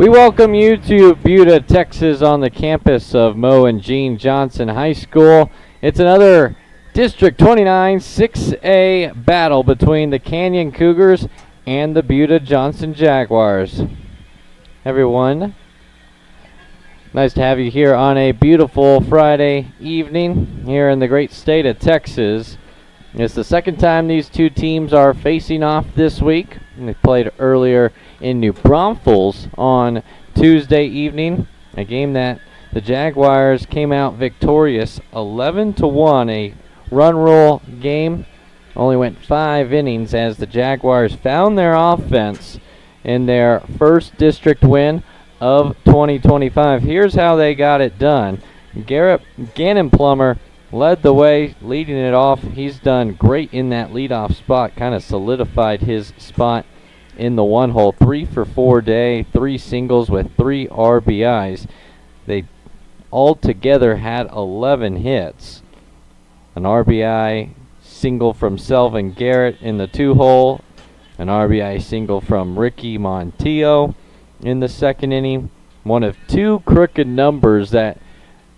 We welcome you to Buda, Texas, on the campus of Mo and Jean Johnson High School. It's another District 29 6A battle between the Canyon Cougars and the Buda Johnson Jaguars. Everyone, nice to have you here on a beautiful Friday evening here in the great state of Texas. It's the second time these two teams are facing off this week. They played earlier in New Braunfels on Tuesday evening, a game that the Jaguars came out victorious 11-1, a run rule game. Only went 5 innings as the Jaguars found their offense in their first district win of 2025. Here's how they got it done. Garrett Gannon-Plummer led the way, leading it off. He's done great in that leadoff spot, kind of solidified his spot in the one hole. 3 for 4 day, 3 singles with 3 RBIs. They altogether had 11 hits. An RBI single from Selvin Garrett in the 2 hole, an RBI single from Ricky Montillo in the second inning. One of 2 crooked numbers that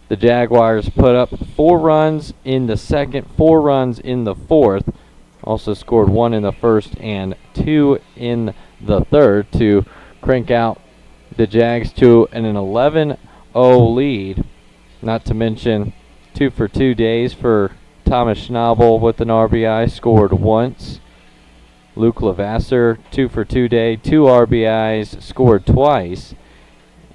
the Jaguars put up. 4 runs in the second, 4 runs in the fourth. Also scored 1 in the first and 2 in the third to crank out the Jags to an 11-0 lead. Not to mention 2 for 2 days for Thomas Schnabel with an RBI, scored once. Luke Lavasser, 2 for 2 day, 2 RBIs, scored twice.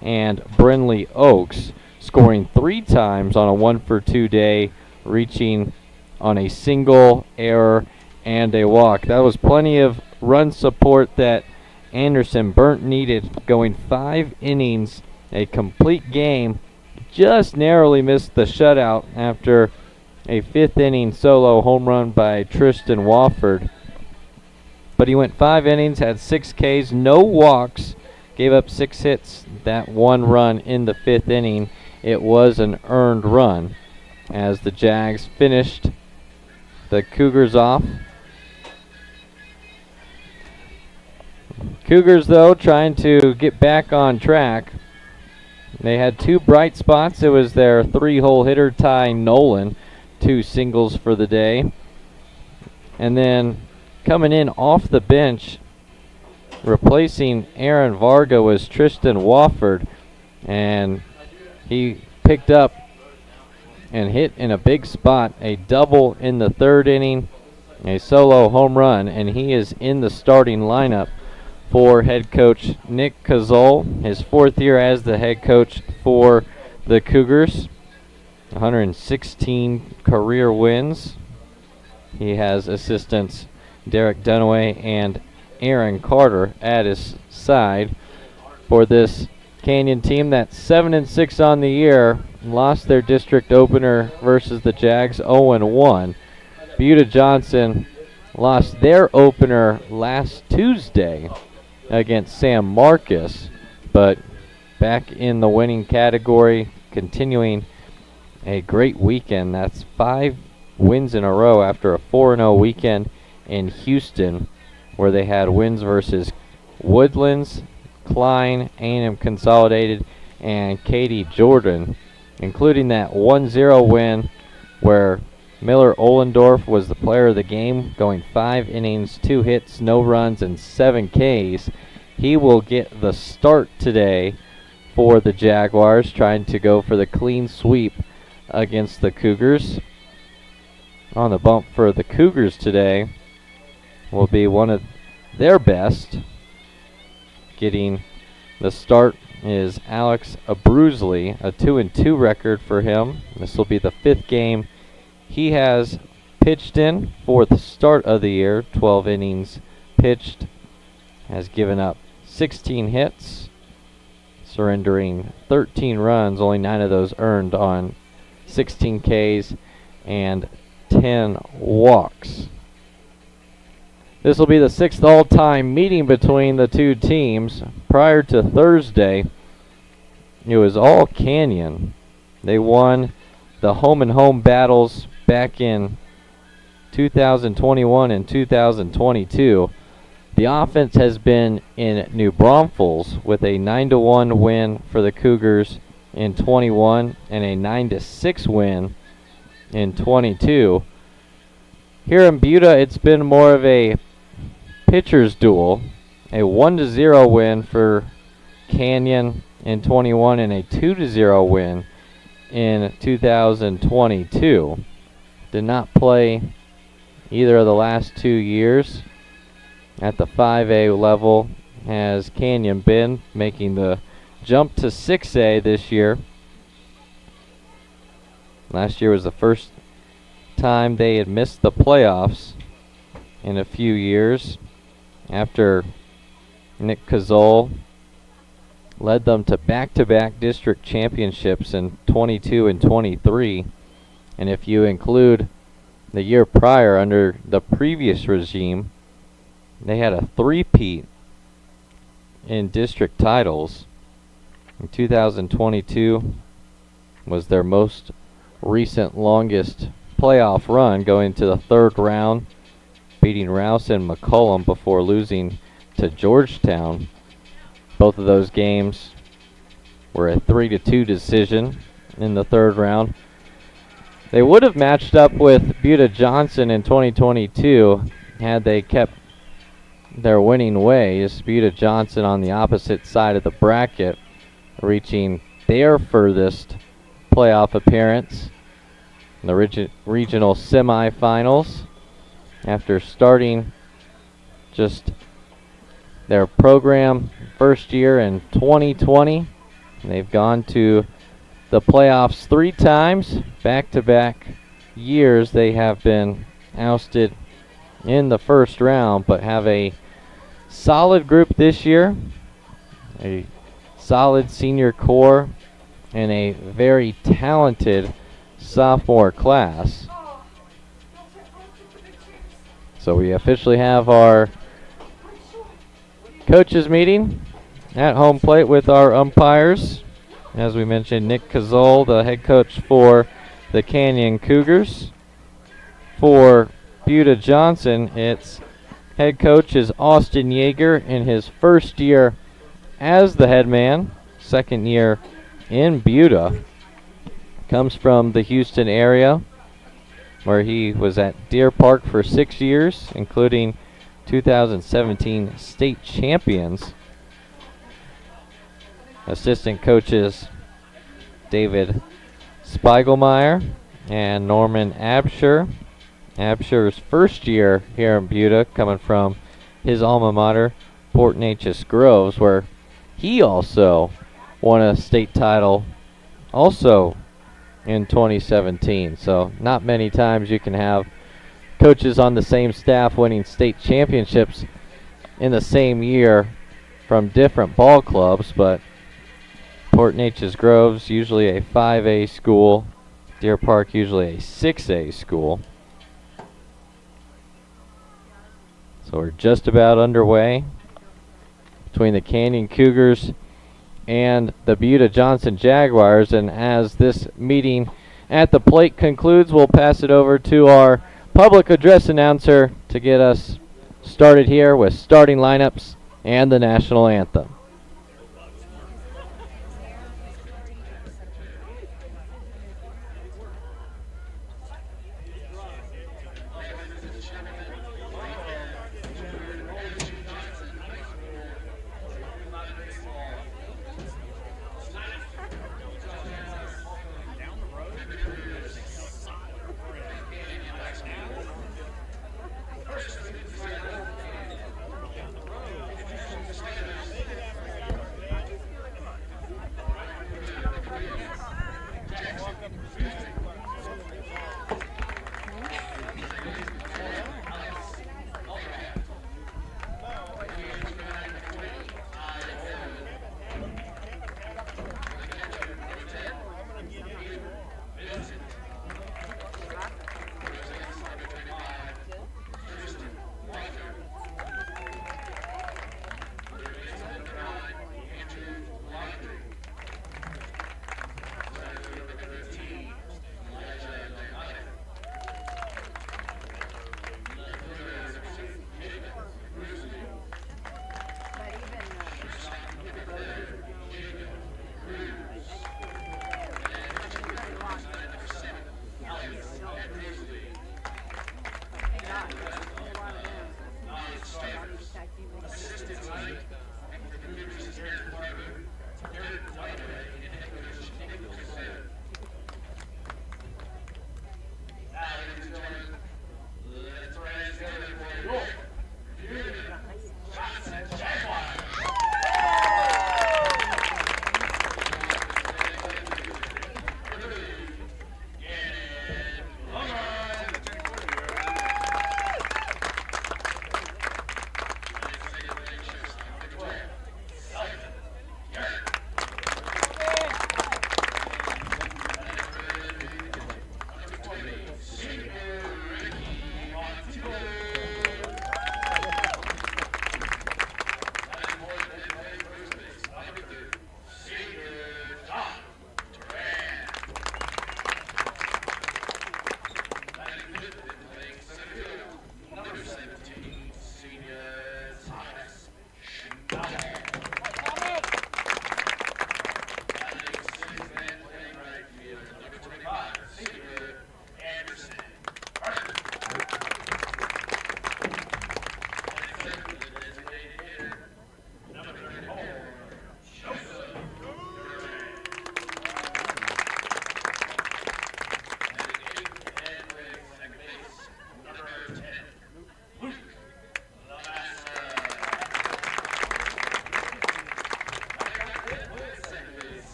And Brinley Oaks scoring 3 times on a 1 for 2 day, reaching on a single, error, and a walk. That was plenty of run support that Anderson Burnt needed, going 5 innings, a complete game. Just narrowly missed the shutout after a 5th inning solo home run by Tristan Wofford. But he went 5 innings, had 6 Ks, no walks, gave up 6 hits, that 1 run in the 5th inning. It was an earned run as the Jags finished the Cougars off. Cougars, though, trying to get back on track. They had 2 bright spots. It was their 3-hole hitter, Ty Nolan, 2 singles for the day. And then coming in off the bench, replacing Aaron Varga, was Tristan Wofford. And he picked up and hit in a big spot, a double in the 3rd inning, a solo home run, and he is in the starting lineup for head coach Nick Cazole, his 4th year as the head coach for the Cougars. 116 career wins. He has assistants Derek Dunaway and Aaron Carter at his side for this Canyon team that's 7-6 on the year. Lost their district opener versus the Jags 0-1. Buda Johnson lost their opener last Tuesday against San Marcos, but back in the winning category, continuing a great weekend. That's 5 wins in a row after a 4-0 weekend in Houston, where they had wins versus Woodlands, Klein, A&M Consolidated, and Katy Jordan, including that 1-0 win where Miller Ohlendorf was the player of the game, going 5 innings, 2 hits, no runs, and 7 Ks. He will get the start today for the Jaguars, trying to go for the clean sweep against the Cougars. On the bump for the Cougars today will be one of their best. Getting the start is Alex Abruzli, a 2-2 record for him. This will be the 5th game he has pitched in for the start of the year. 12 innings pitched, has given up 16 hits, surrendering 13 runs, only 9 of those earned on 16 Ks and 10 walks. This will be the 6th all-time meeting between the two teams. Prior to Thursday, it was all Canyon. They won the home-and-home battles back in 2021 and 2022. The offense has been in New Braunfels with a 9-1 win for the Cougars in 21 and a 9-6 win in 22. Here in Buda, it's been more of a pitcher's duel, a 1-0 win for Canyon in 21 and a 2-0 win in 2022. Did not play either of the last 2 years at the 5A level has Canyon been, making the jump to 6A this year. Last year was the first time they had missed the playoffs in a few years after Nick Cazole led them to back-to-back district championships in 22 and 23. And if you include the year prior under the previous regime, they had a three-peat in district titles. In 2022 was their most recent longest playoff run, going to the third round, beating Rouse and McCollum before losing to Georgetown. Both of those games were a 3-2 decision in the third round. They would have matched up with Buda Johnson in 2022 had they kept their winning ways. Buda Johnson on the opposite side of the bracket, reaching their furthest playoff appearance in the regional semifinals after starting just their program first year in 2020. They've gone to the playoffs 3 times, back-to-back years. They have been ousted in the first round, but have a solid group this year, a solid senior core, and a very talented sophomore class. So we officially have our coaches meeting at home plate with our umpires. As we mentioned, Nick Cazole, the head coach for the Canyon Cougars. For Buda Johnson, its head coach is Austin Yeager in his first year as the head man, second year in Buda. Comes from the Houston area, where he was at Deer Park for 6 years, including 2017 state champions. Assistant coaches David Spiegelmeyer and Norman Absher. Absher's first year here in Buda, coming from his alma mater, Port Neches Groves, where he also won a state title also in 2017. So not many times you can have coaches on the same staff winning state championships in the same year from different ball clubs, but Port Neches Groves usually a 5A school, Deer Park usually a 6A school. So we're just about underway between the Canyon Cougars and the Buda Johnson Jaguars, and as this meeting at the plate concludes, we'll pass it over to our public address announcer to get us started here with starting lineups and the national anthem.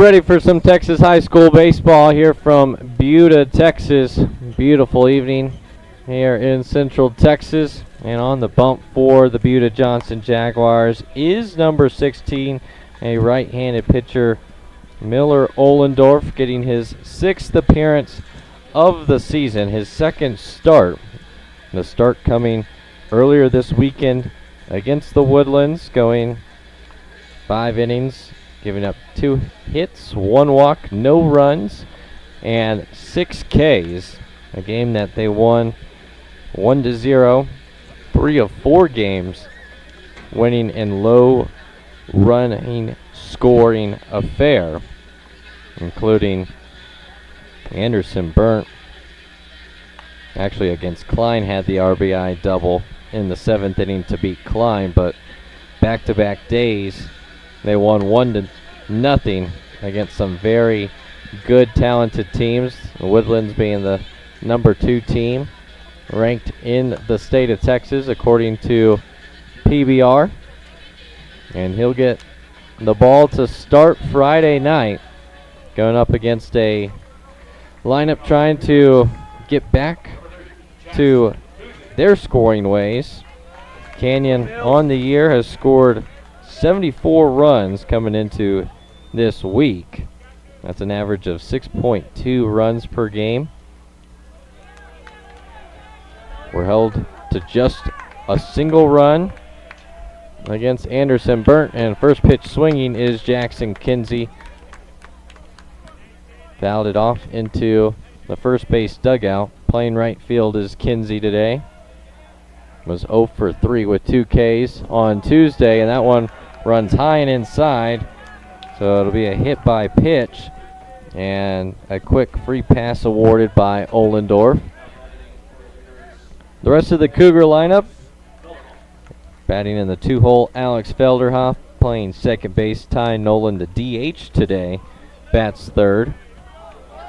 ready for some Texas high school baseball here from Buda, Texas. Beautiful evening here in Central Texas. And on the bump for the Buda Johnson Jaguars is number 16, a right-handed pitcher, Miller Ohlendorf, getting his 6th appearance of the season, his 2nd start. The start coming earlier this weekend against the Woodlands, going 5 innings, giving up 2 hits, 1 walk, no runs, and 6 Ks. A game that they won 1-0, 3 of 4 games winning in low running scoring affair, including Anderson Burnt. Actually, against Klein, had the RBI double in the 7th inning to beat Klein, but back-to-back days they won 1-0 against some very good, talented teams. The Woodlands being the number 2 team, ranked in the state of Texas according to PBR. And he'll get the ball to start Friday night, going up against a lineup trying to get back to their scoring ways. Canyon on the year has scored 74 runs coming into this week. That's an average of 6.2 runs per game. We're held to just a single run against Anderson Burnt, and first pitch swinging is Jackson Kinsey. Fouled it off into the first base dugout. Playing right field is Kinsey today. Was 0 for 3 with 2 Ks on Tuesday, and that one runs high and inside. So it'll be a hit by pitch and a quick free pass awarded by Ohlendorf. The rest of the Cougar lineup, batting in the 2-hole, Alex Felderhoff. Playing second base, Ty Nolan, the DH today, bats third.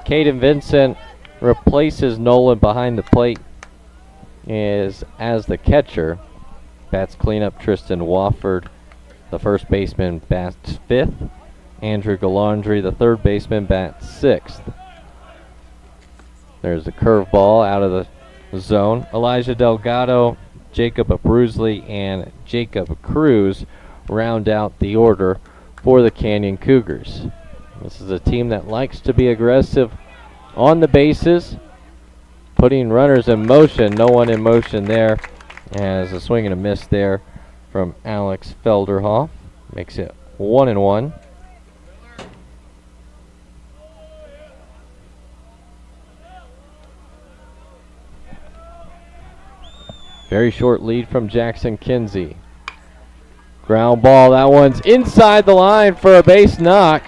Caden Vincent replaces Nolan behind the plate as the catcher. Bats cleanup. Tristan Wofford, the first baseman, bats 5th. Andrew Galandri, the third baseman, bats 6th. There's the curveball out of the zone. Elijah Delgado, Jacob Abruzley, and Jacob Cruz round out the order for the Canyon Cougars. This is a team that likes to be aggressive on the bases, putting runners in motion. No one in motion there, as a swing and a miss there from Alex Felderhoff. Makes it 1-1. Very short lead from Jackson Kinsey. Ground ball, that one's inside the line for a base knock.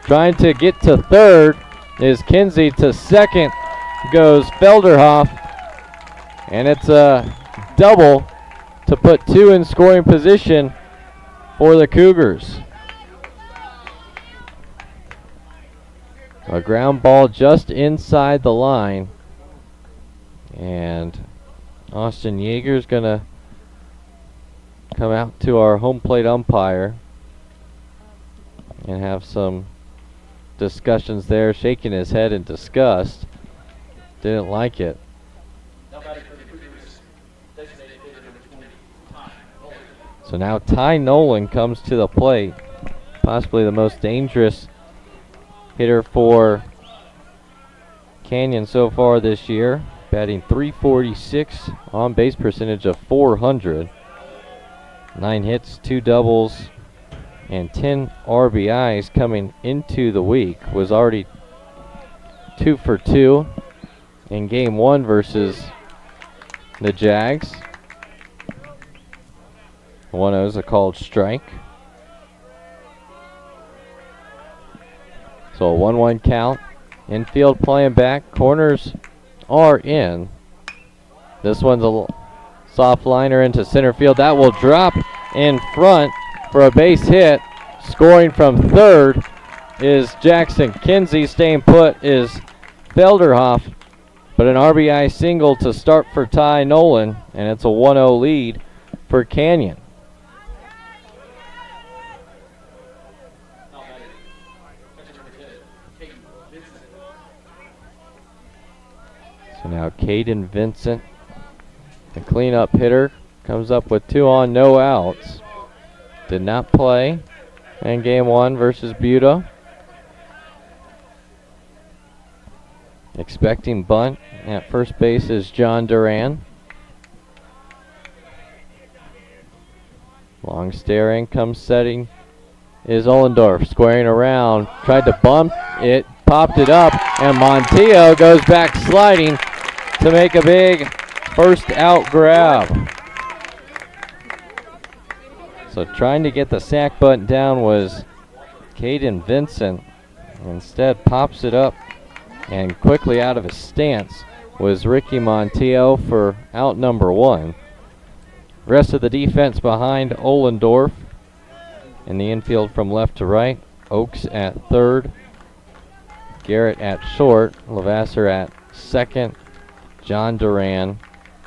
Trying to get to third is Kinsey. To second goes Felderhoff. And it's a double to put 2 in scoring position for the Cougars. A ground ball just inside the line. And Austin Yeager's going to come out to our home plate umpire and have some discussions there, shaking his head in disgust. Didn't like it. So now Ty Nolan comes to the plate, possibly the most dangerous hitter for Canyon so far this year, batting .346, on base percentage of .400. 9 hits, 2 doubles, and 10 RBIs coming into the week. Was already 2 for 2 in game 1 versus the Jags. 1-0 is a called strike. So a 1-1 count. Infield playing back. Corners are in. This one's a soft liner into center field. That will drop in front for a base hit. Scoring from third is Jackson Kinsey. Staying put is Felderhoff. But an RBI single to start for Ty Nolan, and it's a 1-0 lead for Canyon. So now Caden Vincent, the cleanup hitter, comes up with 2 on, no outs. Did not play in game 1 versus Buda. Expecting bunt at first base is John Duran. Long staring, comes setting is Ollendorf, squaring around, tried to bump it, popped it up, and Montillo goes back sliding to make a big first out grab. So trying to get the sack bunt down was Caden Vincent. Instead pops it up, and quickly out of his stance was Ricky Montillo for out number 1. Rest of the defense behind Ollendorf. In the infield from left to right, Oakes at third, Garrett at short, Lavasser at second, John Duran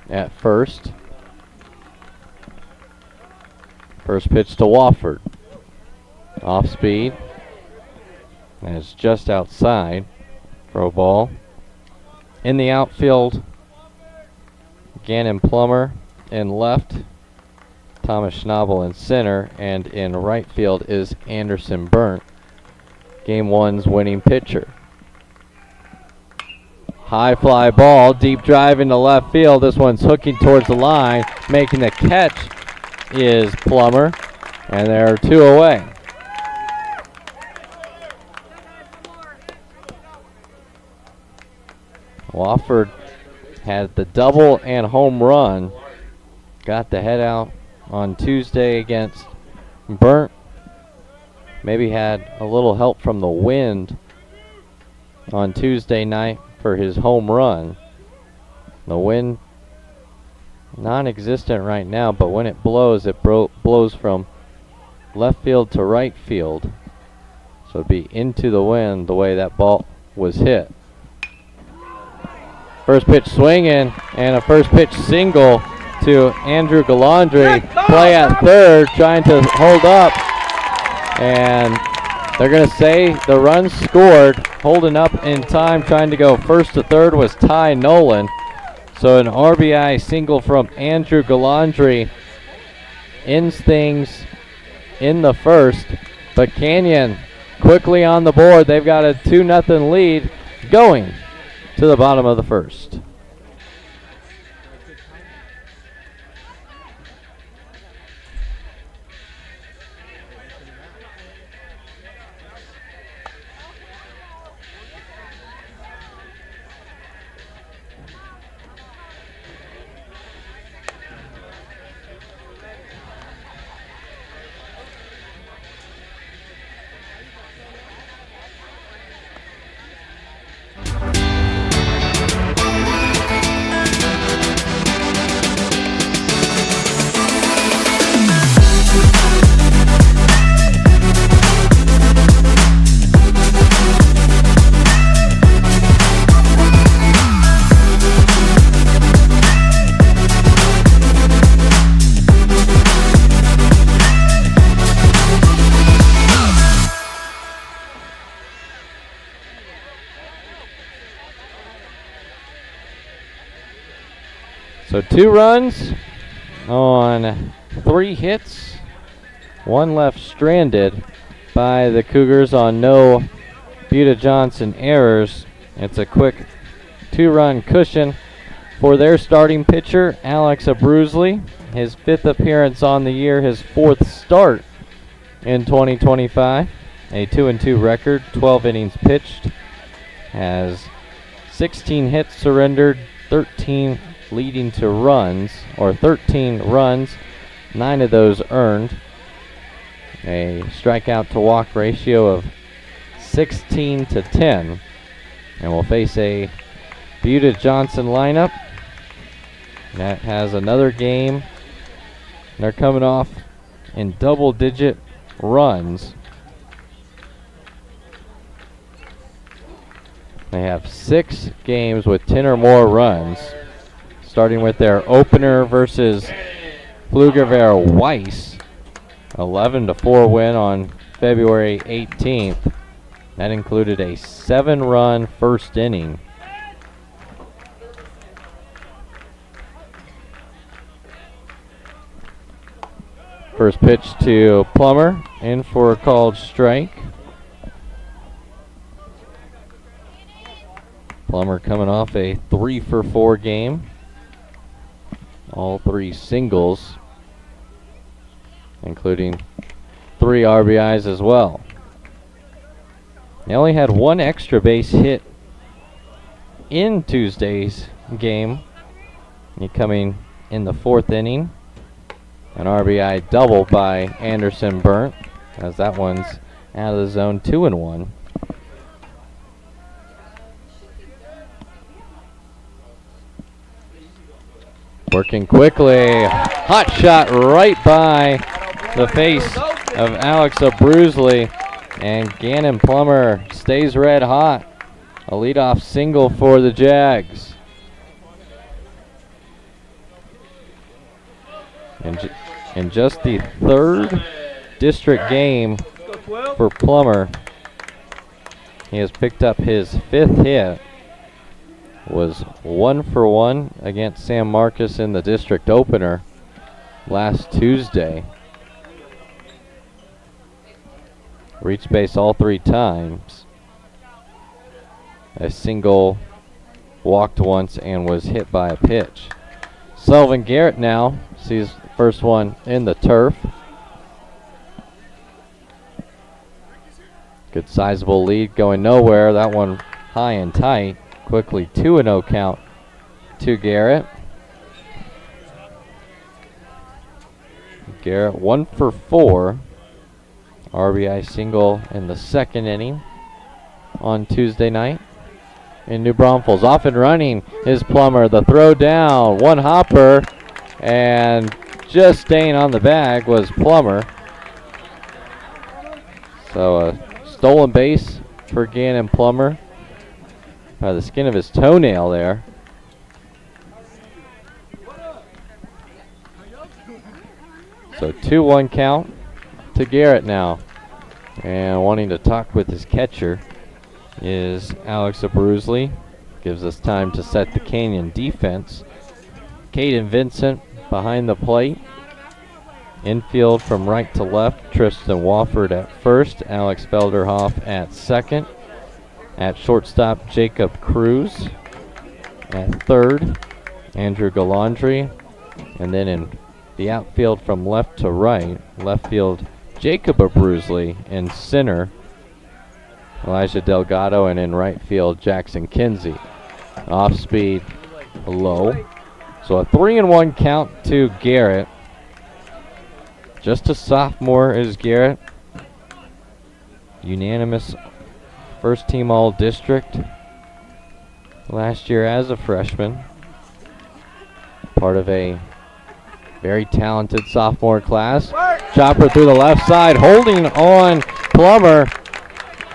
at first. First pitch to Wofford. Off speed. And it's just outside. Throw ball. In the outfield, Gannon Plummer in left, Thomas Schnabel in center, and in right field is Anderson Burnt, game 1's winning pitcher. High fly ball, deep drive into left field. This one's hooking towards the line. Making the catch is Plummer, and there are 2 away. Wofford had the double and home run. Got the head out on Tuesday against Burnt. Maybe had a little help from the wind on Tuesday night for his home run. The wind non-existent right now, but when it blows, it blows from left field to right field. So it'd be into the wind the way that ball was hit. First pitch swinging, and a first pitch single to Andrew Galandri. Play at third, trying to hold up. And they're going to say the run scored. Holding up in time, trying to go first to third was Ty Nolan. So an RBI single from Andrew Galandri ends things in the first. But Canyon quickly on the board. They've got a 2-0 lead going to the bottom of the first. So 2 runs on 3 hits, 1 left stranded by the Cougars on no Buda Johnson errors. It's a quick 2-run cushion for their starting pitcher, Alex Abruzli. His 5th appearance on the year, his 4th start in 2025. A 2-2 record, 12 innings pitched, has 16 hits surrendered, 13 leading to runs, or 13 runs, 9 of those earned. A strikeout to walk ratio of 16-10. And we'll face a Buda Johnson lineup that has another game. They're coming off in double-digit runs. They have 6 games with 10 or more runs, starting with their opener versus Pflugerwehr Weiss, 11-4 win on February 18th. That included a 7-run first inning. First pitch to Plummer, in for a called strike. Plummer coming off a 3-for-4 game. All 3 singles, including 3 RBIs as well. He only had 1 extra base hit in Tuesday's game. He coming in the 4th inning. An RBI double by Anderson Burnt, as that one's out of the zone, 2-1. Working quickly, hot shot right by the face of Alex Abruzli, and Gannon Plummer stays red hot. A leadoff single for the Jags. In just the 3rd district game for Plummer, he has picked up his 5th hit. Was 1-for-1 against San Marcos in the district opener last Tuesday. Reached base all 3 times. A single, walked once, and was hit by a pitch. Sullivan Garrett now sees the first one in the turf. Good sizable lead going nowhere. That one high and tight. Quickly 2-0 count to Garrett. Garrett 1-for-4. RBI single in the 2nd inning on Tuesday night in New Braunfels. Off and running is Plummer. The throw down, 1 hopper, and just staying on the bag was Plummer. So a stolen base for Gannon Plummer. By the skin of his toenail there. So 2-1 count to Garrett now. And wanting to talk with his catcher is Alex Abruzli. Gives us time to set the Canyon defense. Caden Vincent behind the plate. Infield from right to left, Tristan Wofford at first, Alex Felderhoff at second. At shortstop, Jacob Cruz. At third, Andrew Galandri. And then in the outfield from left to right, left field, Jacob Abruzli. In center, Elijah Delgado. And in right field, Jackson Kinsey. Off speed, low. So a 3-1 count to Garrett. Just a sophomore is Garrett. Unanimous first team all-district last year as a freshman. Part of a very talented sophomore class. Chopper through the left side, holding on Plummer.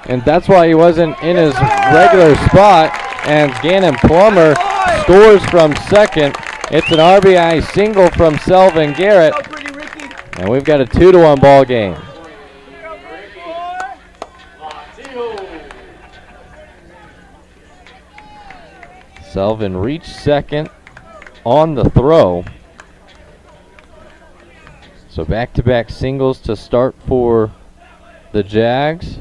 And that's why he wasn't in his regular spot. And Gannon Plummer scores from second. It's an RBI single from Selvin Garrett. And we've got a 2-1 ball game. Selvin reached second on the throw. So back-to-back singles to start for the Jags.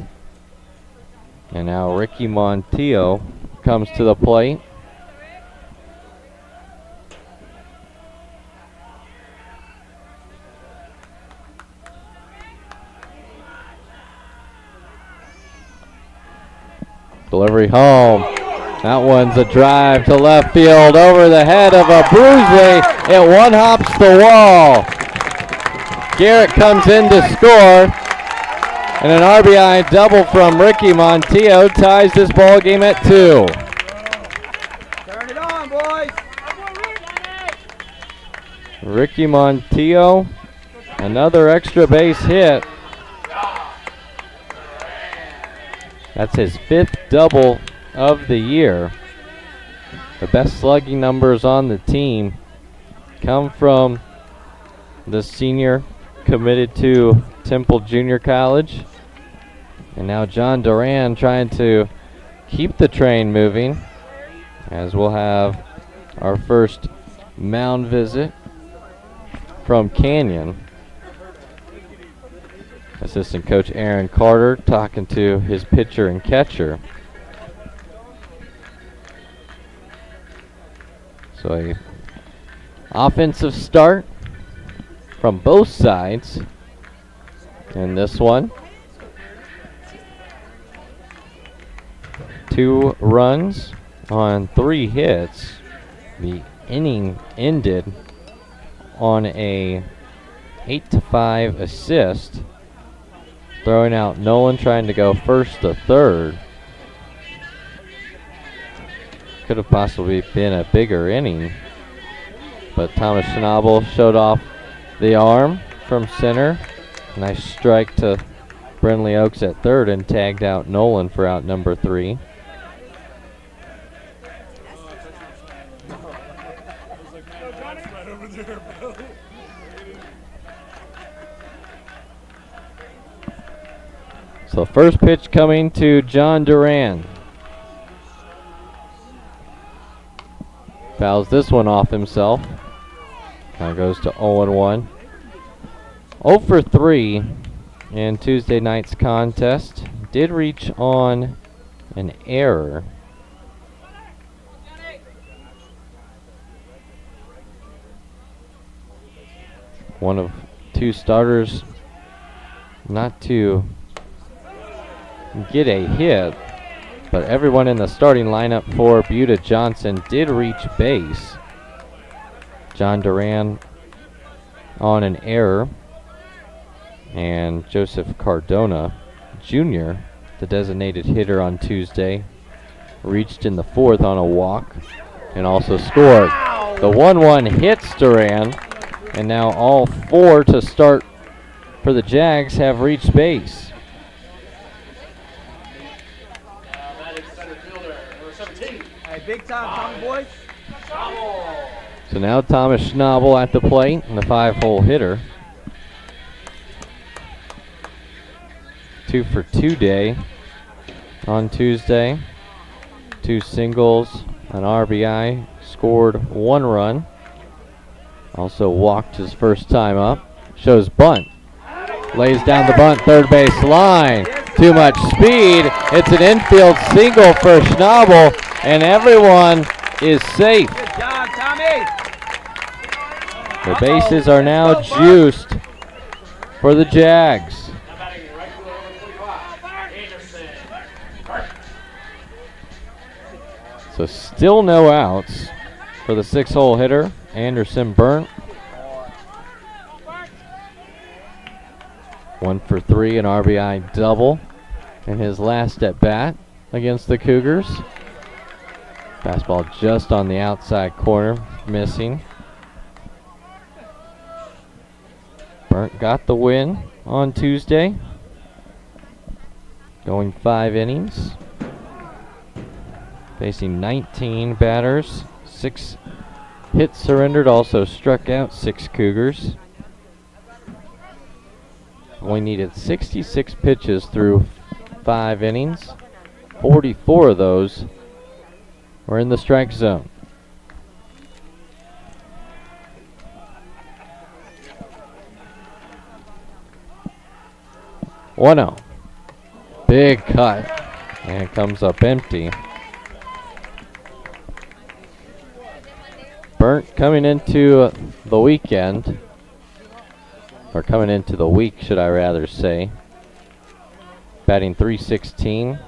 And now Ricky Montillo comes to the plate. Delivery home. That one's a drive to left field over the head of Abruzli. It one-hops the wall. Garrett comes in to score. And an RBI double from Ricky Montillo ties this ball game at 2. Turn it on, boys. Ricky Montillo, another extra base hit. That's his 5th double of the year. The best slugging numbers on the team come from the senior committed to Temple Junior College. And now John Duran trying to keep the train moving, as we'll have our first mound visit from Canyon. Assistant coach Aaron Carter talking to his pitcher and catcher. So a offensive start from both sides in this one. 2 runs on 3 hits. The inning ended on a 8-5 assist. Throwing out Nolan, trying to go first to third. Could have possibly been a bigger inning, but Thomas Schnabel showed off the arm from center. Nice strike to Brinley Oaks at third and tagged out Nolan for out number 3. So first pitch coming to John Duran. Fouls this one off himself. Kind of goes to 0-1. 0 for 3 in Tuesday night's contest. Did reach on an error. One of 2 starters not to get a hit, but everyone in the starting lineup for Buda Johnson did reach base. John Duran on an error, and Joseph Cardona Jr., the designated hitter on Tuesday, reached in the 4th on a walk and also scored. The 1-1 hits Duran, and now all 4 to start for the Jags have reached base. Big time, Tommy boy. So now Thomas Schnabel at the plate and the 5-hole hitter. 2 for 2 day on Tuesday. 2 singles, an RBI, scored 1 run. Also walked his first time up. Shows bunt. Lays down the bunt, third base line. Too much speed. It's an infield single for Schnabel, and everyone is safe. Good job, Tommy. The bases are now juiced for the Jags. So still no outs for the 6-hole hitter, Anderson Burnt. 1 for 3, an RBI double in his last at bat against the Cougars. Fastball just on the outside corner, missing. Burnt got the win on Tuesday, going 5 innings, facing 19 batters, 6 hits surrendered, also struck out 6 Cougars. Only needed 66 pitches through 5 innings. 44 of those were in the strike zone. One-oh. Big cut. And it comes up empty. Burnt coming into the weekend. Or coming into the week, should I rather say. Batting .316.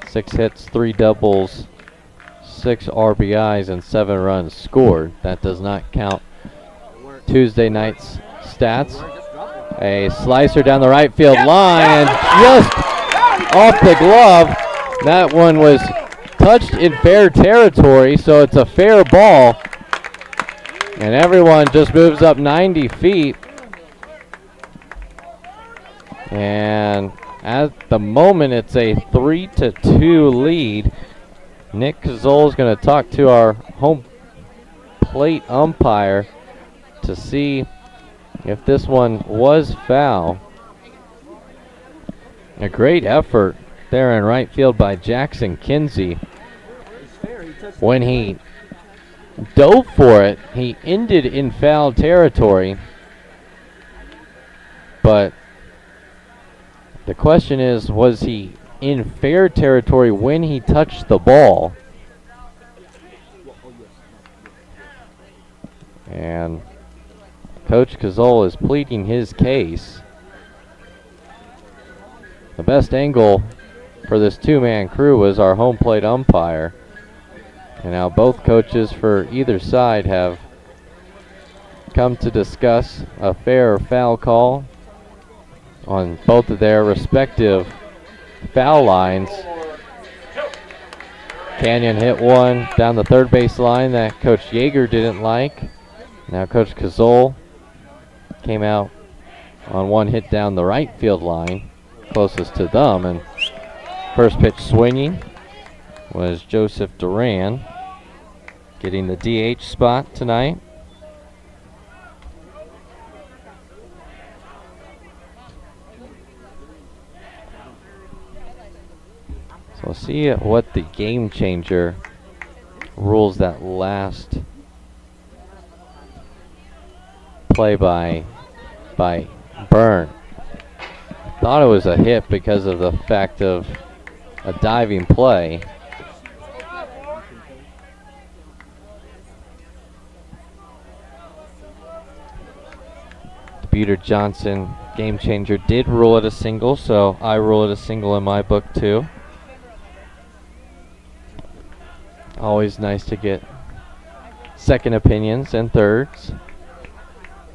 6 hits, 3 doubles, 6 RBIs, and 7 runs scored. That does not count Tuesday night's stats. A slicer down the right field line, and just off the glove. That one was touched in fair territory, so it's a fair ball. And everyone just moves up 90 feet. And at the moment, it's a 3-2 lead. Nick Cazole is going to talk to our home plate umpire to see if this one was foul. A great effort there in right field by Jackson Kinsey. When he dove for it, he ended in foul territory, but The question is, was he in fair territory when he touched the ball? And Coach Cazole is pleading his case. The best angle for this two-man crew was our home plate umpire. And now both coaches for either side have come to discuss a fair or foul call on both of their respective foul lines. Canyon hit one down the third base line that Coach Yeager didn't like. Now Coach Cazole came out on one hit down the right field line, closest to them, and first pitch swinging was Joseph Duran, getting the DH spot tonight. So we'll see what the game changer rules that last play by Byrne. Thought it was a hit because of the fact of a diving play. Buda Johnson, game changer, did rule it a single, so I rule it a single in my book too. Always nice to get second opinions and thirds.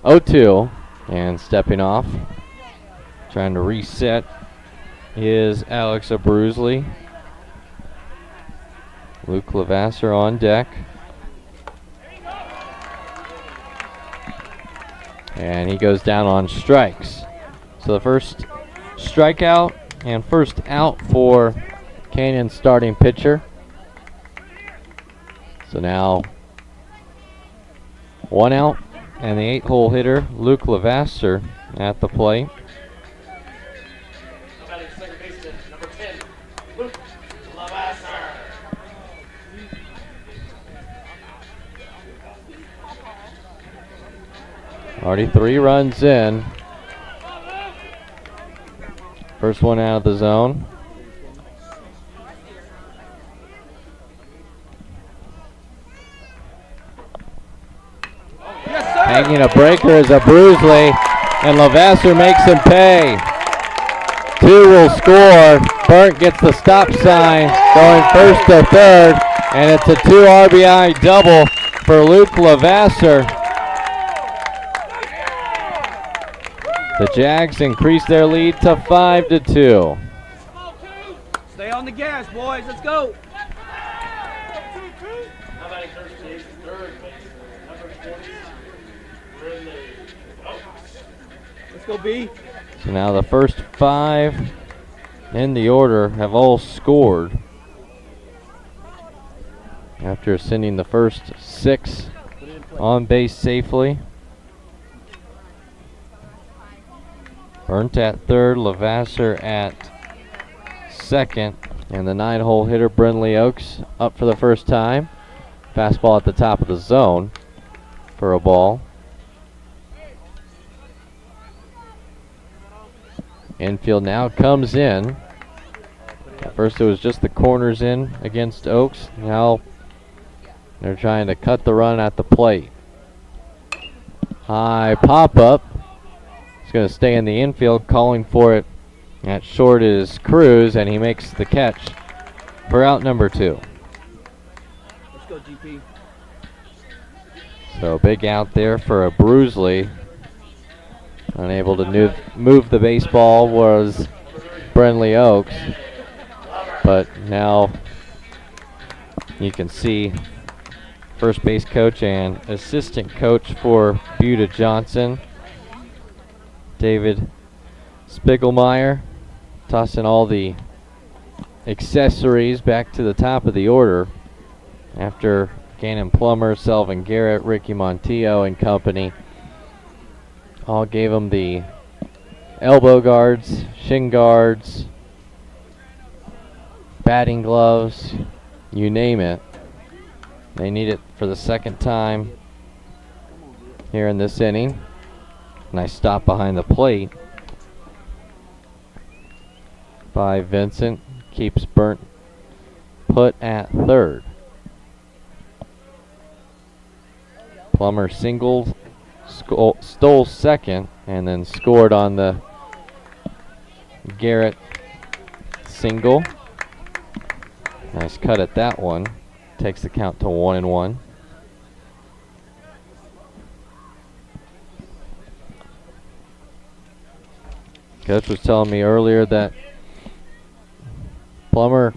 0-2, and stepping off, trying to reset, is Alex Abruzli. Luke Lavasser on deck. And he goes down on strikes. So the first strikeout and first out for Canyon's starting pitcher. So now 1 out, and the 8-hole hitter, Luke Lavasser, at the plate. Number 10, Luke Lavasser. Already 3 runs in. First one out of the zone. Hanging a breaker is Abruzli, and Lavasser makes him pay. 2 will score. Burnt gets the stop sign, going first to third, and it's a 2 RBI double for Luke Lavasser. The Jags increase their lead to 5-2. Stay on the gas, boys. Let's go. Let's go, B. So now the first 5 in the order have all scored after sending the first 6 on base safely. Burnt at third, Lavasser at second, and the 9-hole hitter Brindley Oaks up for the first time. Fastball at the top of the zone for a ball. Infield now comes in. At first it was just the corners in against Oaks. Now they're trying to cut the run at the plate. High pop-up. He's going to stay in the infield, calling for it. At short is Cruz, and he makes the catch for out number 2. Let's go, GP. So big out there for Abruzli. Unable to move the baseball was Brindley Oaks. But now you can see first base coach and assistant coach for Buda Johnson, David Spiegelmeyer, tossing all the accessories back to the top of the order after Gannon Plummer, Selvin Garrett, Ricky Montillo and company all gave him the elbow guards, shin guards, batting gloves, you name it. They need it for the second time here in this inning. Nice stop behind the plate. by Vincent. Keeps Burnt put at third. Plummer singled, stole second, and then scored on the Garrett single. Nice cut at that one. Takes the count to 1-1. Coach was telling me earlier that Plummer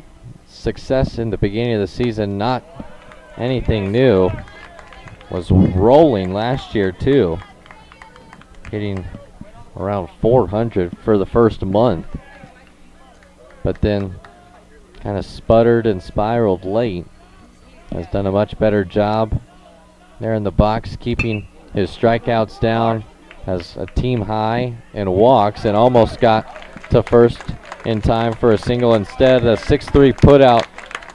success in the beginning of the season, not anything new, was rolling last year too, hitting around 400 for the first month, but then kind of sputtered and spiraled late. Has done a much better job there in the box, keeping his strikeouts down. Has a team high in walks and almost got to first in time for a single. Instead, a 6-3 putout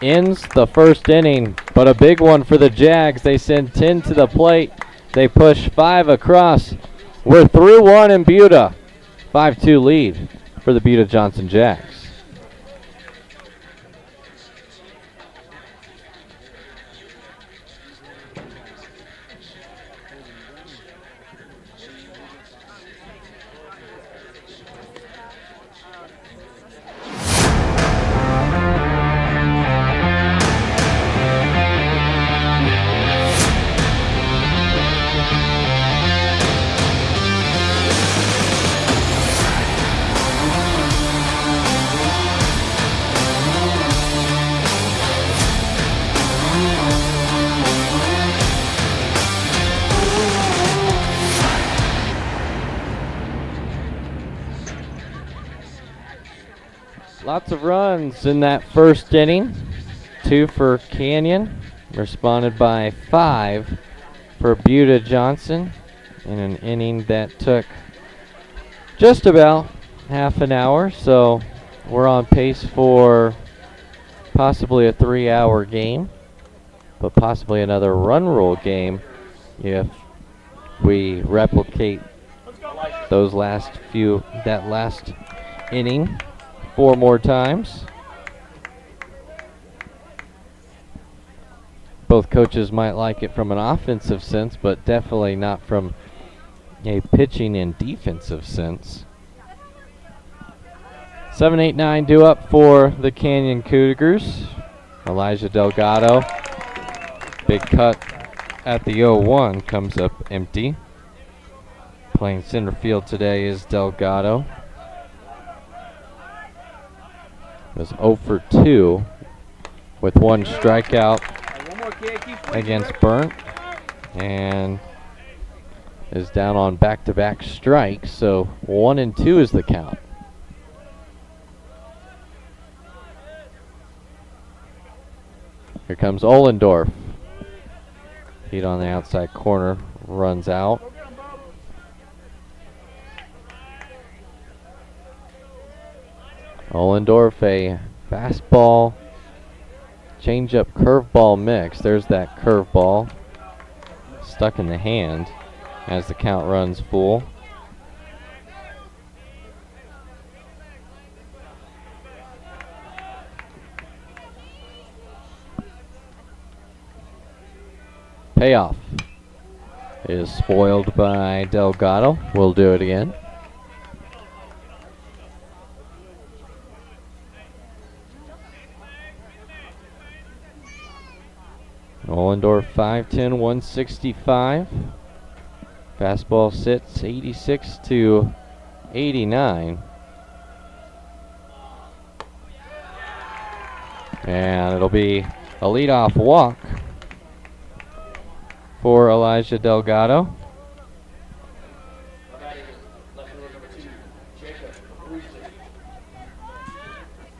ends the first inning, but a big one for the Jags. They send 10 to the plate. They push 5 across. We're through 1 in Buda. 5-2 lead for the Buda Johnson Jags. Lots of runs in that first inning. 2 for Canyon, responded by 5 for Buda Johnson in an inning that took just about half an hour. So we're on pace for possibly a 3-hour game, but possibly another run rule game if we replicate those that last inning 4 more times. Both coaches might like it from an offensive sense, but definitely not from a pitching and defensive sense. 7, 8, 9 due up for the Canyon Cougars. Elijah Delgado. Big cut at the 0-1 comes up empty. Playing center field today is Delgado. Was 0 for 2 with 1 strikeout against Burnt, and is down on back-to-back strikes, so 1-2 is the count. Here comes Ohlendorf. Heat on the outside corner, runs out. Ohlendorf, a fastball, changeup, curveball mix. There's that curveball stuck in the hand as the count runs full. Payoff is spoiled by Delgado. We'll do it again. Ohlendorf 5'10", 165. Fastball sits 86 to 89. And it'll be a leadoff walk for Elijah Delgado.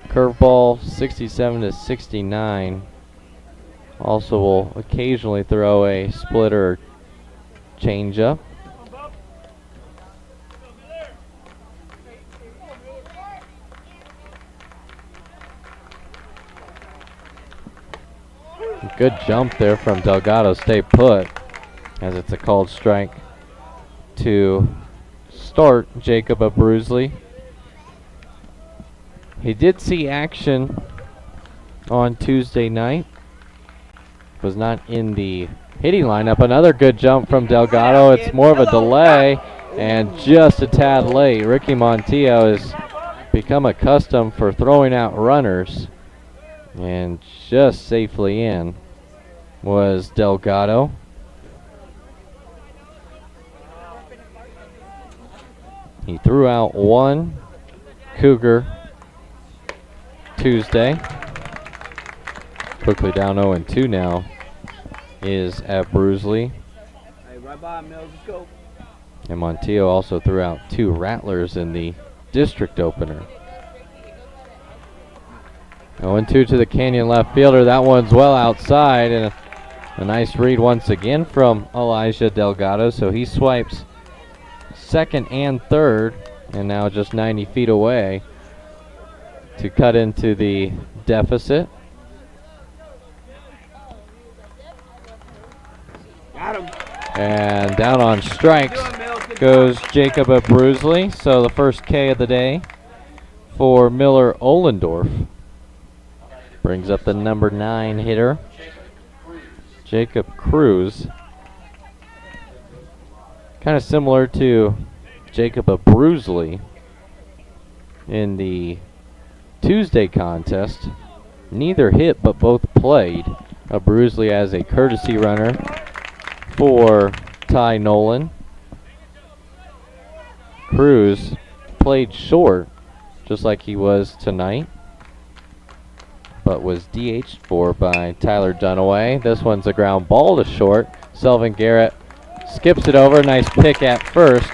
Curveball 67 to 69. Also will occasionally throw a splitter or changeup. Good jump there from Delgado. Stay put, as it's a called strike to start Jacob Abruzli. He did see action on Tuesday night. Was not in the hitting lineup. Another good jump from Delgado. It's more of a delay and just a tad late. Ricky Montillo has become accustomed for throwing out runners, and just safely in was Delgado. He threw out one Cougar Tuesday. Quickly down 0-2 now is at Bruisley. Hey, right by him, Mills. Let's go. And Montillo also threw out two Rattlers in the district opener. 0-2 to the Canyon left fielder. That one's well outside, and a nice read once again from Elijah Delgado. So he swipes second and third, and now just 90 feet away to cut into the deficit. Got him. And down on strikes goes Jacob Bruisley. So the first K of the day for Miller Ohlendorf. Brings up the number 9 hitter, Jacob Cruz. Kind of similar to Jacob Bruisley in the Tuesday contest. Neither hit, but both played. Bruisley as a courtesy runner for Ty Nolan. Cruz played short, just like he was tonight, but was DH'd for by Tyler Dunaway. This one's a ground ball to short. Selvin Garrett skips it over. Nice pick at first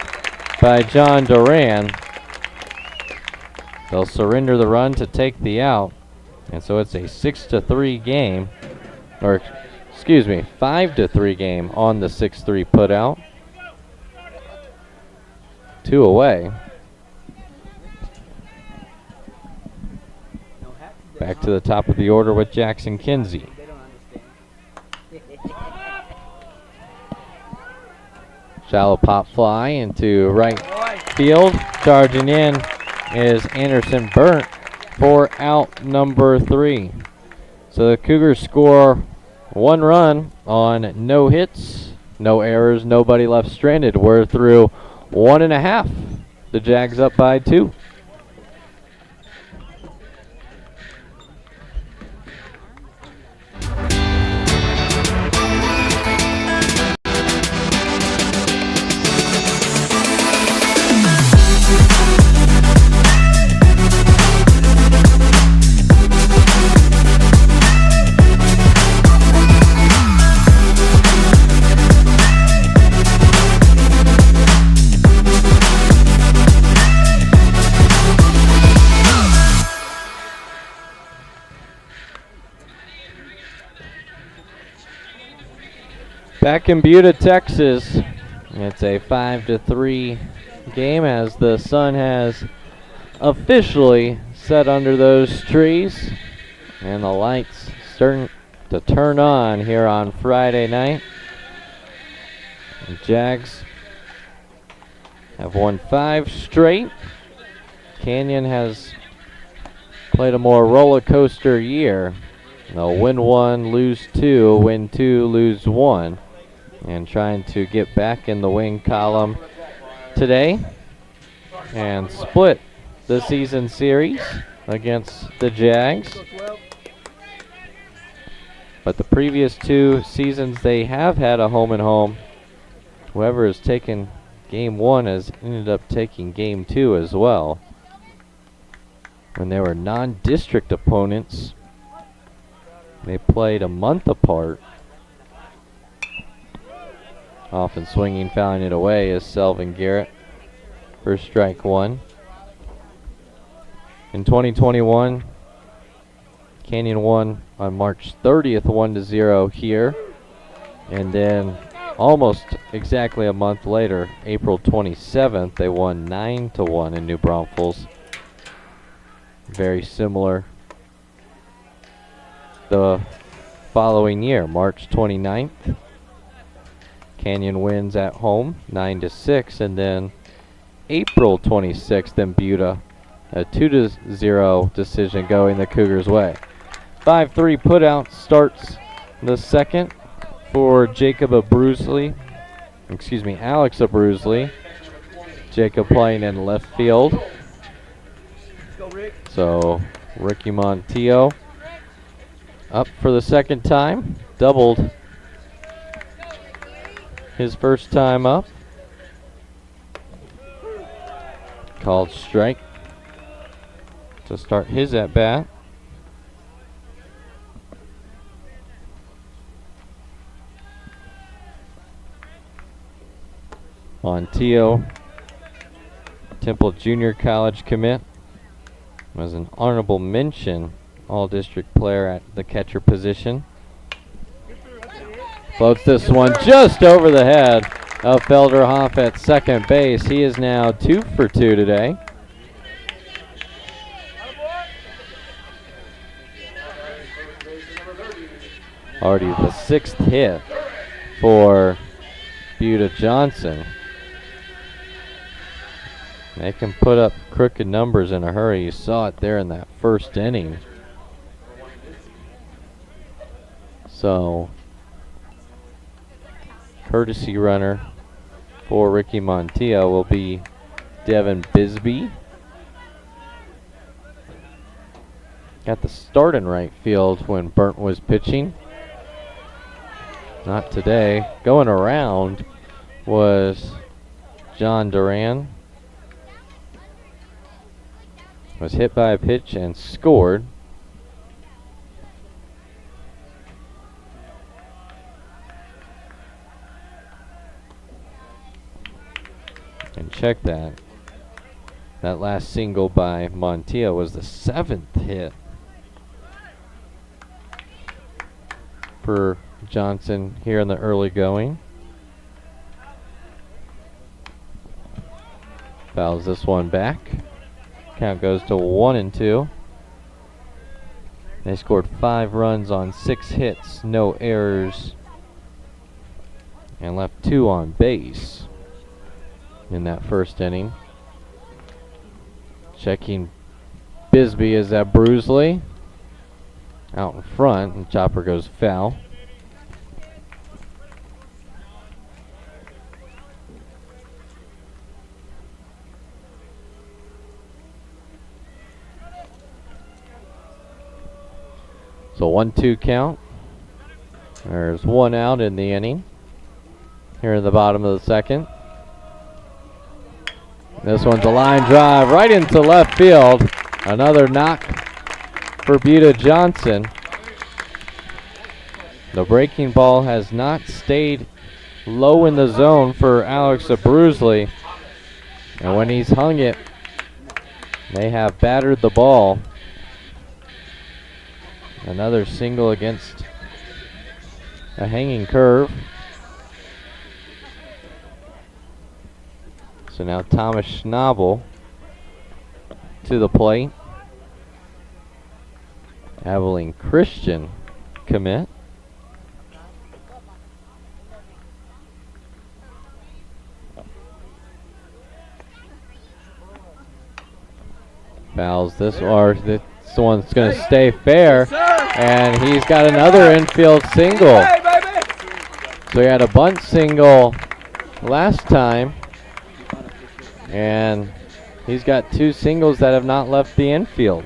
by John Duran. They'll surrender the run to take the out, and so it's a 6-3 game, or excuse me, 5-3 game on the 6-3 putout. 2 away. Back to the top of the order with Jackson Kinsey. Shallow pop fly into right field. Charging in is Anderson Burnt for out number 3. So the Cougars score 1 run on no hits, no errors, nobody left stranded. We're through 1.5. The Jags up by 2. Back in Buda, Texas, it's a 5-3 game as the sun has officially set under those trees and the lights starting to turn on here on Friday night. The Jags have won 5 straight. Canyon has played a more roller coaster year. They'll win 1, lose 2, win 2, lose 1. And trying to get back in the win column today and split the season series against the Jags. But the previous 2 seasons they have had a home and home. Whoever has taken game 1 has ended up taking game 2 as well. When they were non-district opponents, they played a month apart. Often swinging, fouling it away is Selvin Garrett for strike 1. In 2021, Canyon won on March 30th 1-0 here. And then almost exactly a month later, April 27th, they won 9-1 in New Braunfels. Very similar the following year, March 29th. Canyon wins at home 9-6, and then April 26th in Buda, A 2-0 decision going the Cougars' way. 5-3 put out starts the second for Alex Abruzley. Jacob playing in left field. So Ricky Montillo up for the second time. Doubled his first time up. Called strike to start his at bat. Montillo, Temple Junior College commit, was an honorable mention all-district player at the catcher position. Floats this one just over the head of Felderhoff at second base. He is now 2 for 2 today. Already the 6th hit for Buda Johnson. They can put up crooked numbers in a hurry. You saw it there in that first inning. So, courtesy runner for Ricky Montillo will be Devin Bisbee. Got the start in right field when Burnt was pitching. Not today. Going around was John Duran. Was hit by a pitch and scored. And check that. That last single by Montillo was the 7th hit for Johnson here in the early going. Fouls this one back. Count goes to 1-2. They scored 5 runs on 6 hits, no errors, and left 2 on base in that first inning. Checking Bisbee is that Brusley out in front, and chopper goes foul. So 1-2 count. There's 1 out in the inning. Here in the bottom of the second. This one's a line drive right into left field. Another knock for Buda Johnson. The breaking ball has not stayed low in the zone for Alex Abruzley. And when he's hung it, they have battered the ball. Another single against a hanging curve. So now Thomas Schnabel to the plate. Abilene Christian commit. Fouls this, or this one's going to stay fair. And he's got another infield single. So he had a bunt single last time. And he's got 2 singles that have not left the infield.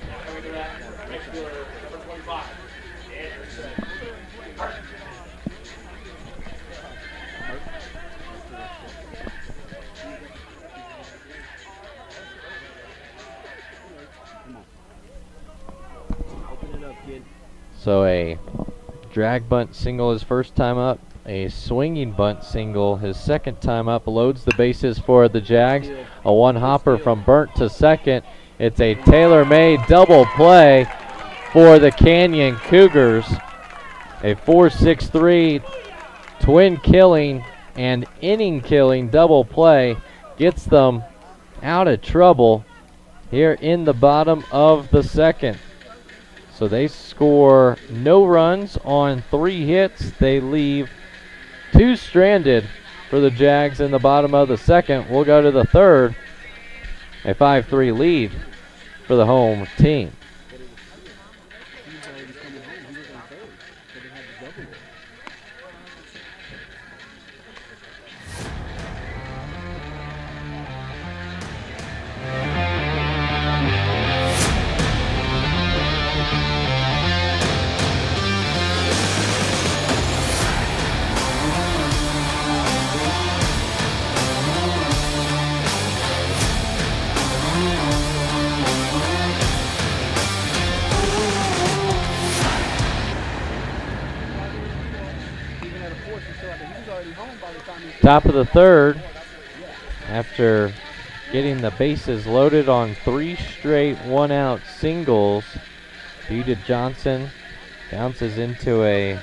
So a drag bunt single his first time up, a swinging bunt single his second time up, loads the bases for the Jags. A one hopper from Burnt to second. It's a tailor-made double play for the Canyon Cougars. A 4-6-3 twin killing and inning killing double play gets them out of trouble here in the bottom of the second. So they score no runs on 3 hits. They leave 2 stranded for the Jags in the bottom of the second. We'll go to the third. A 5-3 lead for the home team. Top of the third, after getting the bases loaded on 3 straight 1-out singles, Buda Johnson bounces into a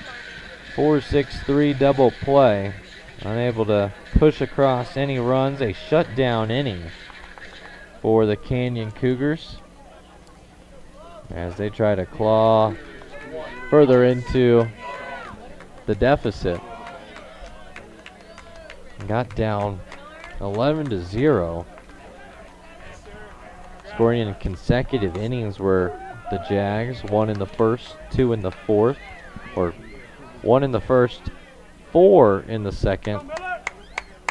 4-6-3 double play, unable to push across any runs. A shutdown inning for the Canyon Cougars as they try to claw further into the deficit. Got down 11-0. Scoring in consecutive innings were the Jags, 1 in the first, 2 in the fourth, or 1 in the first, 4 in the second,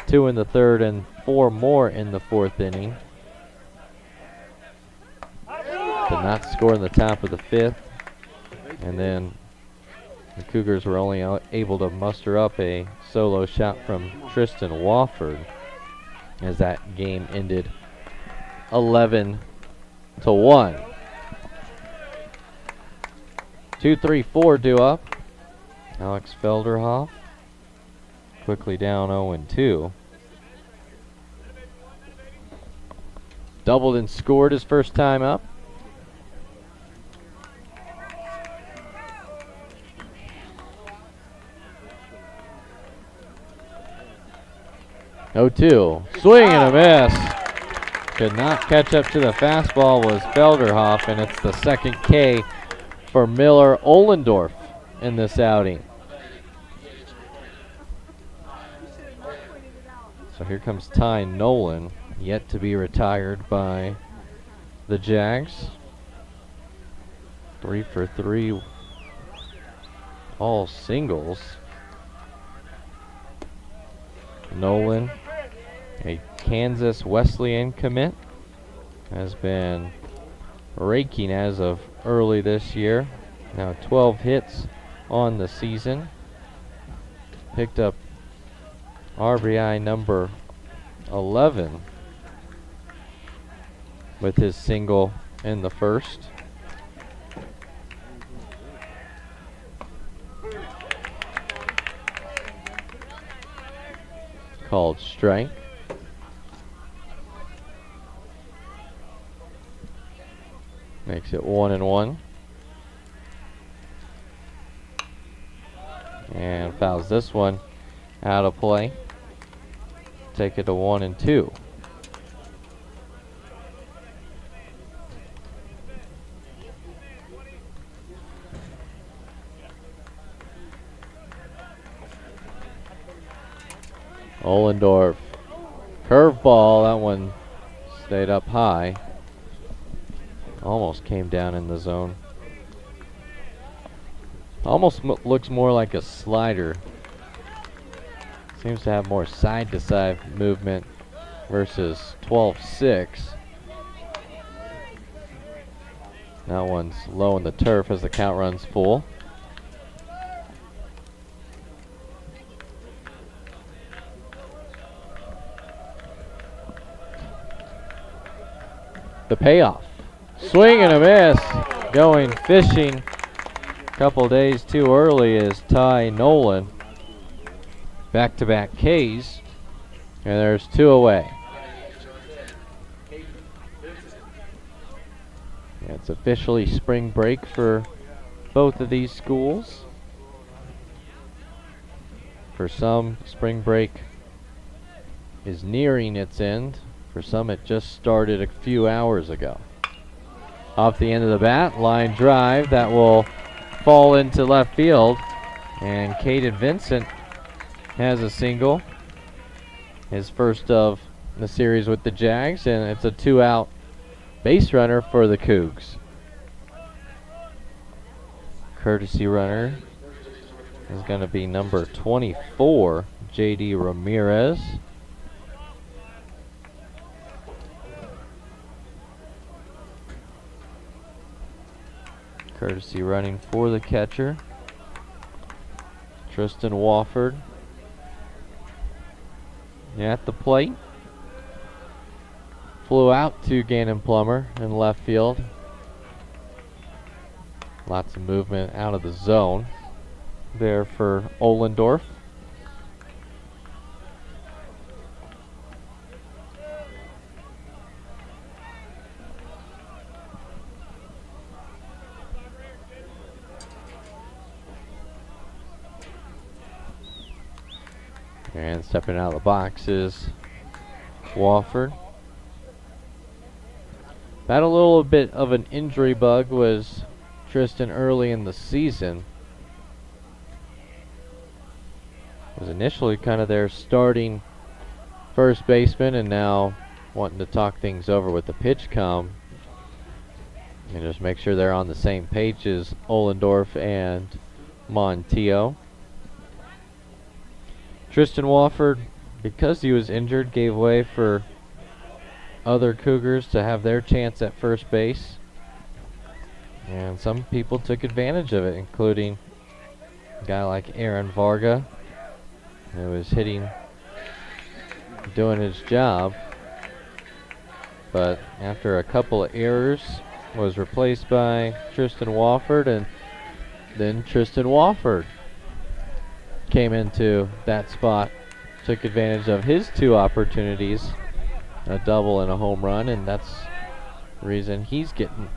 2 in the third, and 4 more in the fourth inning. Did not score in the top of the fifth, and then the Cougars were only able to muster up a solo shot from Tristan Wofford as that game ended 11-1. 2-3-4 due up. Alex Felderhoff quickly down 0-2. Doubled and scored his first time up. Oh, 2. Swing and a miss. Could not catch up to the fastball was Felderhoff, and it's the second K for Miller Ohlendorf in this outing. So here comes Ty Nolan, yet to be retired by the Jags. 3 for 3, all singles. Nolan, a Kansas Wesleyan commit, has been raking as of early this year. Now 12 hits on the season. Picked up RBI number 11 with his single in the first. Called strike. Makes it 1-1. And fouls this one out of play. Take it to 1-2. Ohlendorf, curveball, that one stayed up high. Almost came down in the zone. Almost looks more like a slider. Seems to have more side-to-side movement versus 12-6. That one's low in the turf as the count runs full. The payoff. Swing and a miss. Going fishing a couple days too early is Ty Nolan. Back-to-back Ks. And there's 2 away. Yeah, it's officially spring break for both of these schools. For some, spring break is nearing its end. For some, it just started a few hours ago. Off the end of the bat, line drive that will fall into left field. And Caden Vincent has a single. His first of the series with the Jags, and it's a 2-out base runner for the Cougs. Courtesy runner is going to be number 24, J.D. Ramirez. Courtesy running for the catcher, Tristan Wofford. At the plate, flew out to Gannon Plummer in left field. Lots of movement out of the zone there for Ohlendorf. And stepping out of the box is Wofford. Had a little bit of an injury bug was Tristan early in the season. Was initially kind of their starting first baseman, and now wanting to talk things over with the pitch com and just make sure they're on the same page as Ohlendorf and Montiel. Tristan Wofford, because he was injured, gave way for other Cougars to have their chance at first base. And some people took advantage of it, including a guy like Aaron Varga, who was doing his job. But after a couple of errors, was replaced by Tristan Wofford, and then Tristan Wofford came into that spot, took advantage of his two opportunities, a double and a home run, and that's the reason he's getting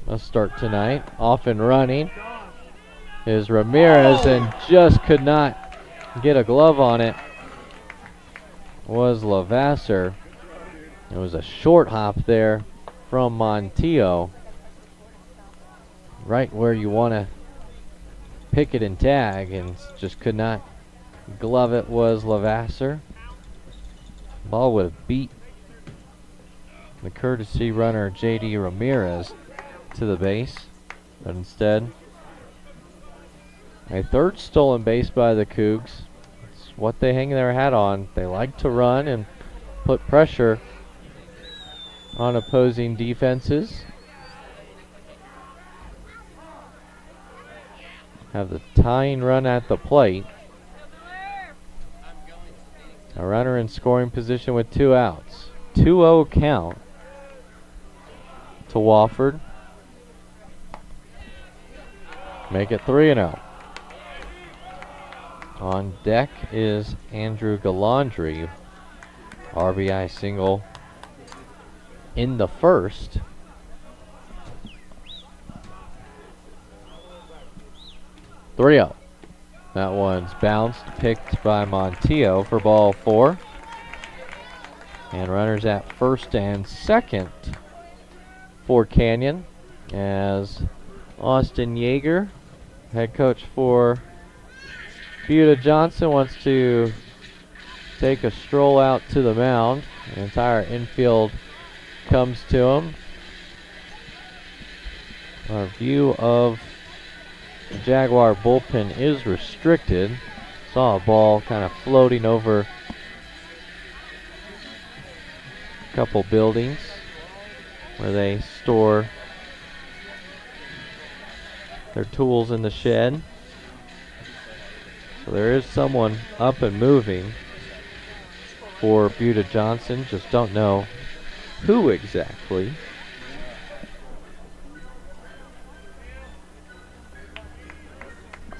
a start tonight. Off and running is Ramirez, and just could not get a glove on it was Lavasser. It was a short hop there from Montiel, right where you want to pick it and tag, and just could not glove it was Lavasser. Ball would have beat the courtesy runner J.D. Ramirez to the base, but instead a third stolen base by the Cougs. It's what they hang their hat on. They like to run and put pressure on opposing defenses. Have the tying run at the plate. A runner in scoring position with 2 outs. 2-0 count to Wofford. Make it 3-0. On deck is Andrew Galandri. RBI single in the first. Three-0. That one's bounced, picked by Montiel for ball 4. And runners at first and second for Canyon, as Austin Yeager, head coach for Buda Johnson, wants to take a stroll out to the mound. The entire infield comes to him. Our view of the Jaguar bullpen is restricted. Saw a ball kind of floating over a couple buildings where they store their tools in the shed. So there is someone up and moving for Buda Johnson. Just don't know who exactly.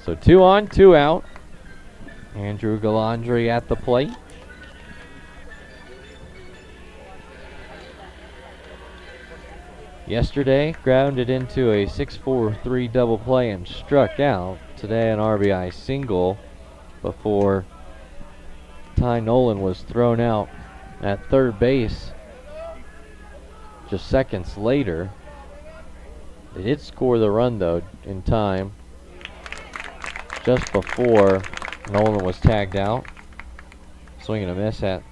So 2 on, 2 out. Andrew Galandri at the plate. Yesterday, grounded into a 6-4-3 double play and struck out. Today, an RBI single before Ty Nolan was thrown out at third base just seconds later. They did score the run, though, in time, just before Nolan was tagged out. Swing and a miss at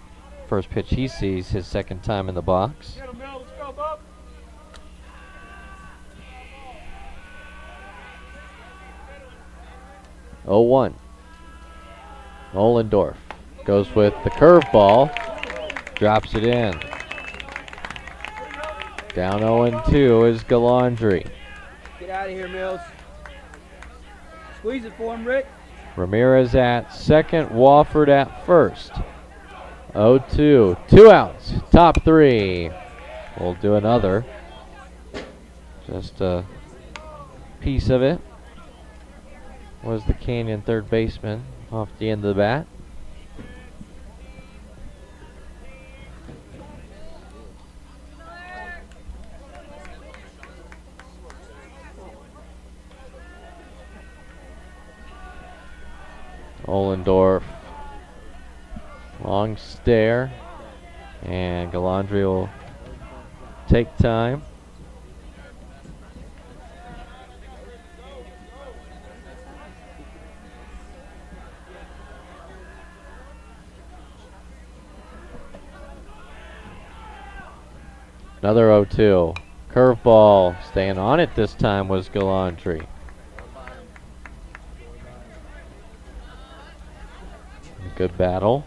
first pitch he sees, his second time in the box. 0-1. Ollendorf goes with the curveball, drops it in. Down 0-2 is Galandri. Get out of here, Mills. Squeeze it for him, Rick. Ramirez at second, Wofford at first. 0-2, 2 outs, top 3. We'll do another. Just a piece of it was the Canyon third baseman off the end of the bat. Ollendorf, long stare, and Galandri will take time. Another 0-2. Curveball, staying on it this time was Galandri. Good battle.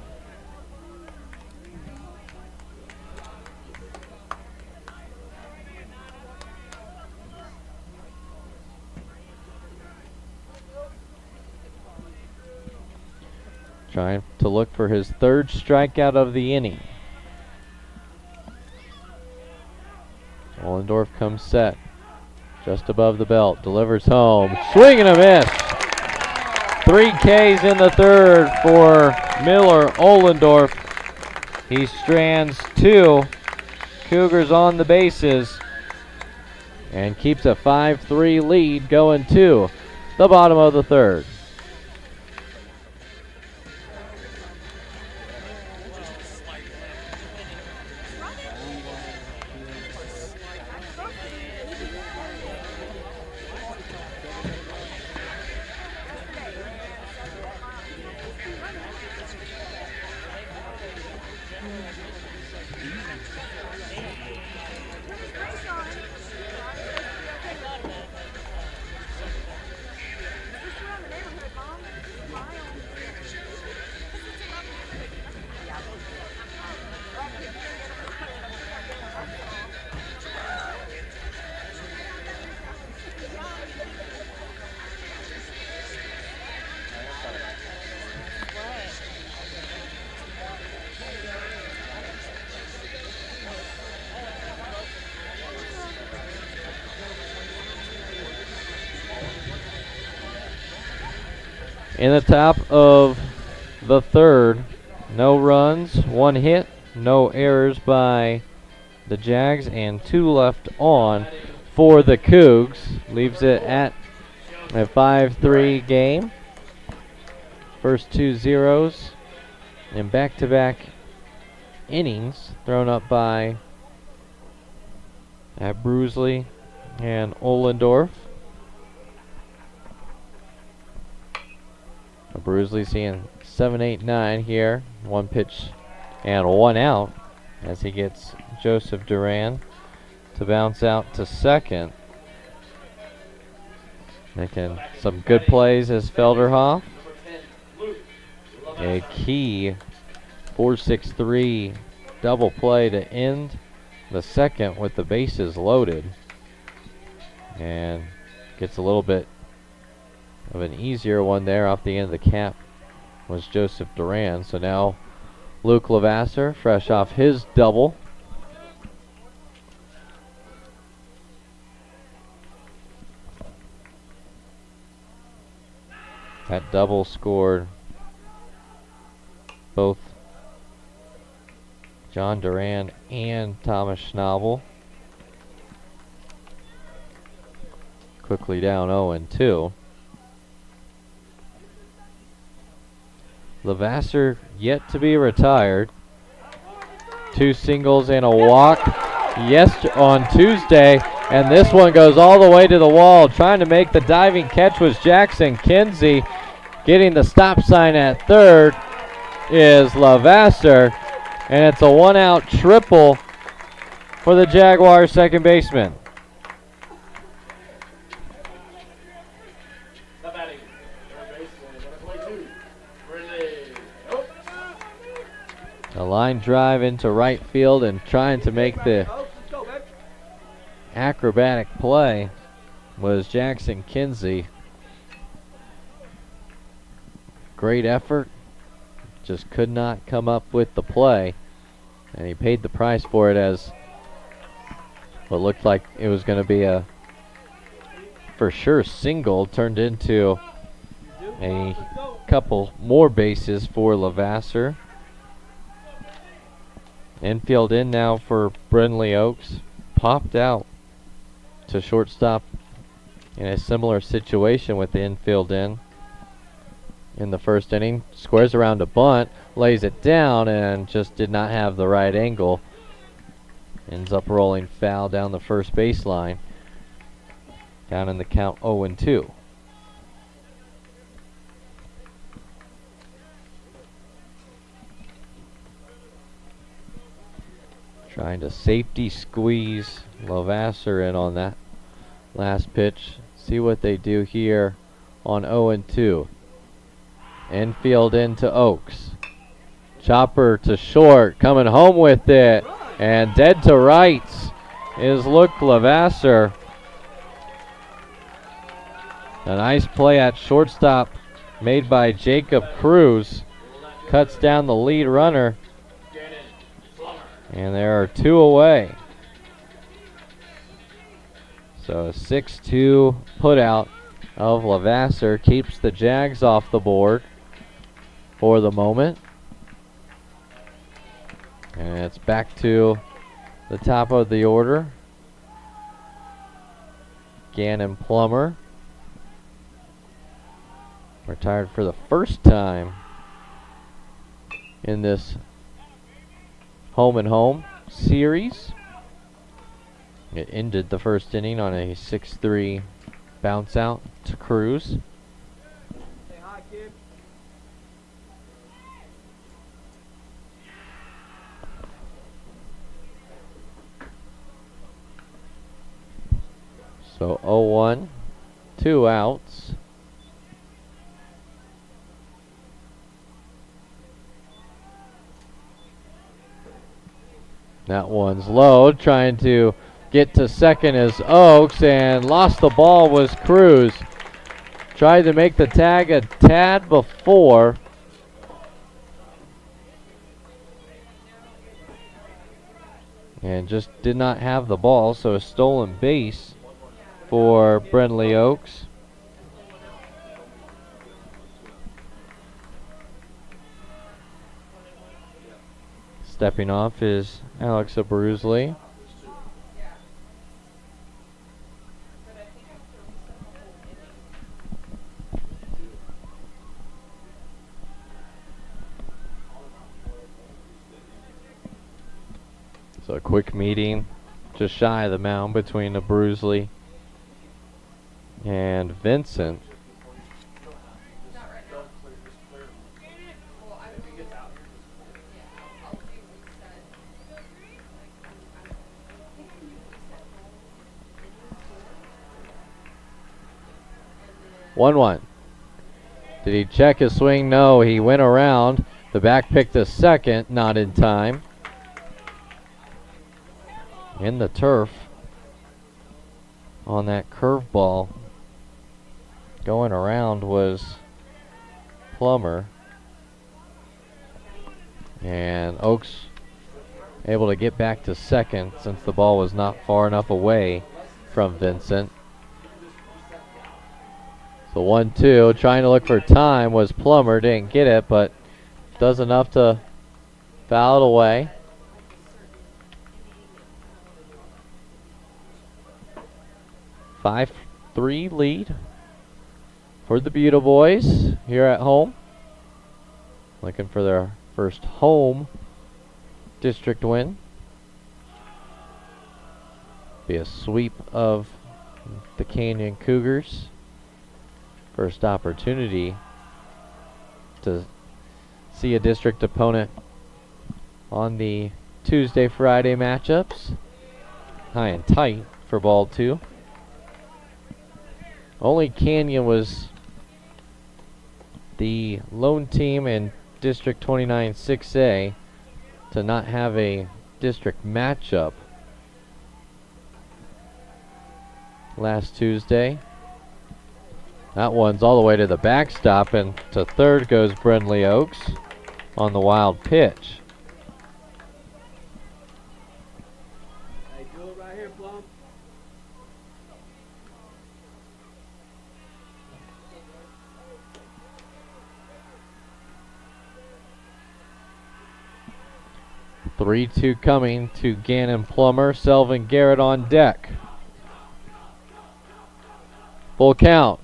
Trying to look for his third strikeout of the inning. Ollendorf comes set. Just above the belt. Delivers home. Swing and a miss. 3 Ks in the third for Miller Ollendorf. He strands 2. Cougars on the bases. And keeps a 5-3 lead going to the bottom of the third. In the top of the third, no runs, 1 hit, no errors by the Jags, and 2 left on for the Cougs. Leaves it at a 5-3 game. First 2 zeros in back-to-back innings thrown up by Brusley and Ollendorf. Brusley seeing 7-8-9 here. 1 pitch and 1 out as he gets Joseph Duran to bounce out to second. Making some good plays as Felderhoff. A key 4-6-3 double play to end the second with the bases loaded. And gets a little bit of an easier one there off the end of the cap was Joseph Duran. So now Luke Lavasser, fresh off his double. That double scored both John Duran and Thomas Schnabel. Quickly down 0-2. Lavasser yet to be retired. 2 singles and a walk on Tuesday, and this one goes all the way to the wall. Trying to make the diving catch was Jackson Kinsey. Getting the stop sign at third is Lavasser, and it's a 1-out triple for the Jaguars second baseman. The batting, third baseman, line drive into right field and trying to make the Let's go, baby. acrobatic play was Jackson Kinsey. Great effort, just could not come up with the play, and he paid the price for it as what looked like it was going to be a for sure single turned into a couple more bases for Levasseur. Infield in now for Brindley Oaks. Popped out to shortstop in a similar situation with the infield in the first inning. Squares around a bunt, lays it down, and just did not have the right angle. Ends up rolling foul down the first baseline. Down in the count 0-2. Trying to safety squeeze Levasseur in on that last pitch. See what they do here on 0-2. Infield into Oaks. Chopper to short, coming home with it. And dead to rights is Luke Levasseur. A nice play at shortstop made by Jacob Cruz. Cuts down the lead runner. And there are two away. So a 6-2 putout of Levasseur keeps the Jags off the board for the moment. And it's back to the top of the order. Gannon Plummer retired for the first time in this home and home series. It ended the first inning on a 6-3 bounce out to Cruz. Say hi, kid. So 0-1, 2 outs. That one's low, trying to get to second is Oaks, and lost the ball was Cruz. Tried to make the tag a tad before. And just did not have the ball, so a stolen base for Brindley Oaks. Stepping off is Alex Abruzli. So a quick meeting just shy of the mound between Abruzli and Vincent. One. Did he check his swing? No, he went around. The back pick to second, not in time. In the turf on that curveball. Going around was Plummer. And Oaks able to get back to second since the ball was not far enough away from Vincent. So 1-2, trying to look for time was Plummer, didn't get it, but does enough to foul it away. (5-3) lead for the Buda boys here at home. Looking for their first home district win. Be a sweep of the Canyon Cougars. First opportunity to see a district opponent on the Tuesday-Friday matchups. High and tight for ball 2. Only Canyon was the lone team in District 29 6A to not have a district matchup last Tuesday. That one's all the way to the backstop, and to third goes Brindley Oaks on the wild pitch. Hey, do it right here, Plum. Three-two coming to Gannon Plummer. Selvin Garrett on deck. Full count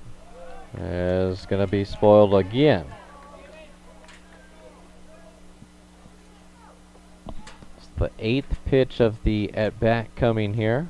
is going to be spoiled again. It's the 8th pitch of the at-bat coming here.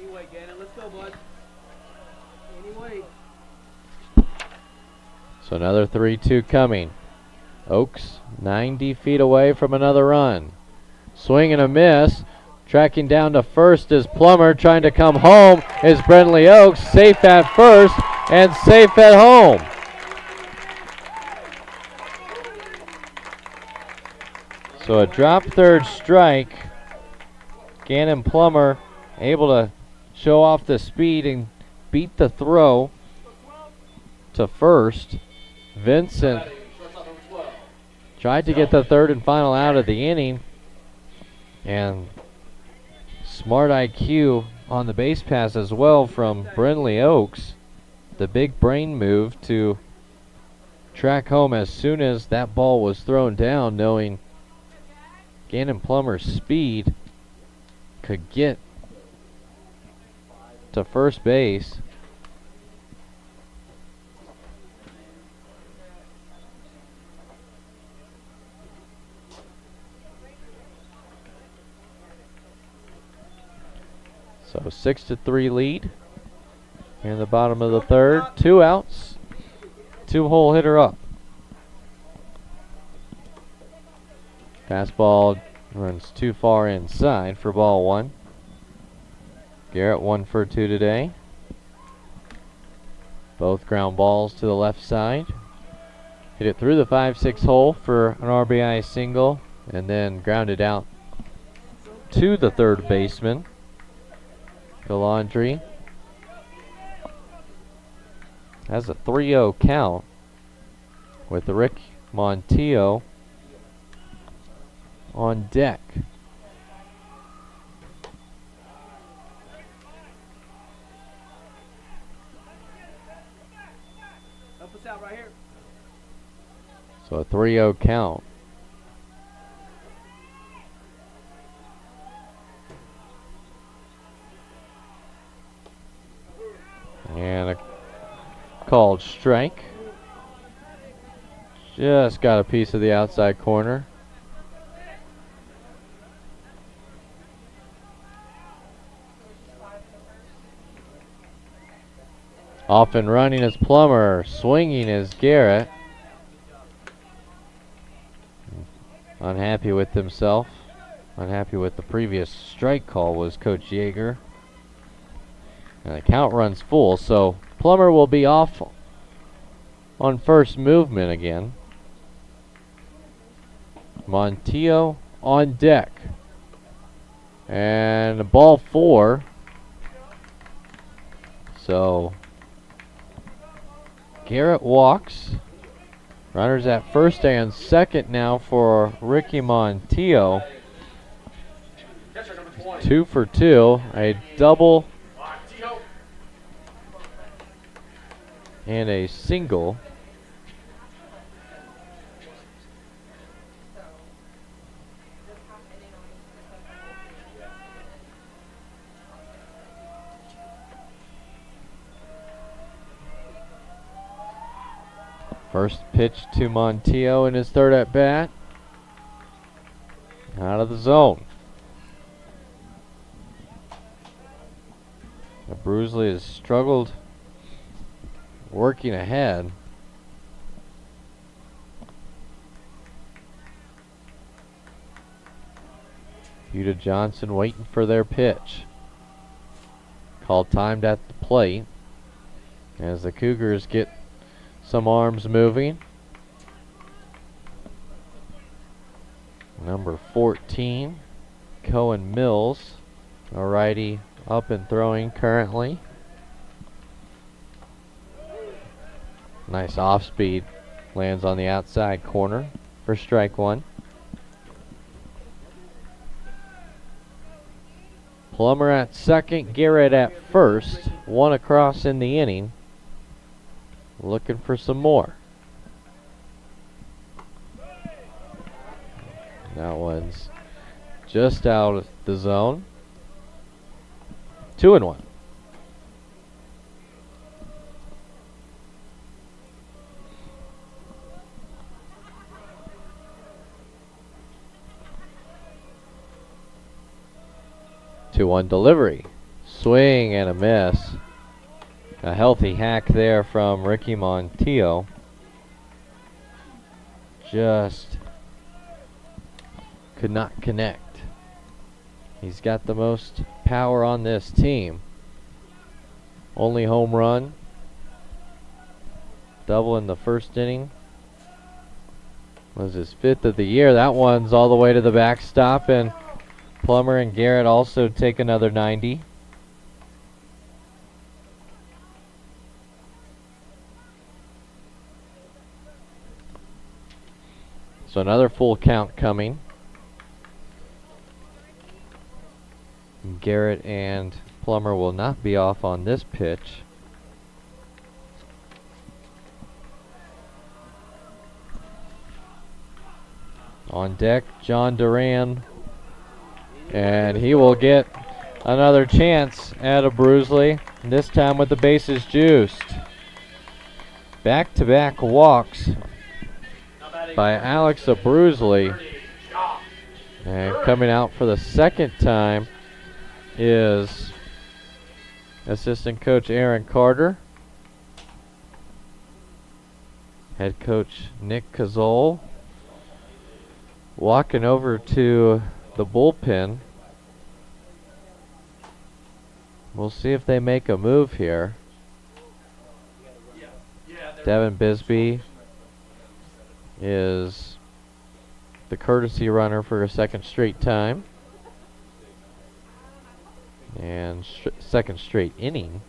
Anyway, Gannon, let's go, bud. Anyway. So another 3-2 coming. Oaks 90 feet away from another run. Swing and a miss. Tracking down to first is Plummer. Trying to come home is Brindley Oaks. Safe at first and safe at home. So a drop third strike. Gannon Plummer able to show off the speed and beat the throw to first. Vincent tried to get the third and final out of the inning, and smart IQ on the base pass as well from Brindley Oaks. The big brain move to track home as soon as that ball was thrown down, knowing Gannon Plummer's speed could get to first base. So 6-3 lead here in the bottom of the third. 2 outs, 2-hole hitter up. Fastball runs too far inside for ball 1. Garrett 1 for 2 today. Both ground balls to the left side. Hit it through the 5-6 hole for an RBI single, and then grounded out to the third baseman, Galandri. Has a 3-0 count with Rick Montillo on deck. Help us out right here. So a 3-0 count. And a called strike. Just got a piece of the outside corner. Off and running is Plummer. Swinging is Garrett. Unhappy with himself. Unhappy with the previous strike call was Coach Yeager. And the count runs full, so Plummer will be off on first movement again. Montillo on deck. And ball 4. So Garrett walks. Runners at first and second now for Ricky Montillo. 2 for 2. A double and a single. First pitch to Montillo in his third at bat. Out of the zone. Brusley has struggled working ahead. Buda Johnson waiting for their pitch. Call timed at the plate as the Cougars get some arms moving. Number 14, Cohen Mills, a righty, up and throwing currently. Nice off speed, lands on the outside corner for strike one. Plummer at second, Garrett at first. One across in the inning. Looking for some more. That one's just out of the zone. 2-1. Two-one delivery. Swing and a miss. A healthy hack there from Ricky Montillo. Just could not connect. He's got the most power on this team. Only home run. Double in the first inning. Was his 5th of the year. That one's all the way to the backstop, and Plummer and Garrett also take another 90. So another full count coming. Garrett and Plummer will not be off on this pitch. On deck, John Duran, and he will get another chance at a Bruisley, this time with the bases juiced. Back-to-back walks by Alex Bruisley, and coming out for the second time is assistant coach Aaron Carter. Head coach Nick Cazole walking over to the bullpen. We'll see if they make a move here. Devin Bisbee is the courtesy runner for a second straight time. And second straight inning.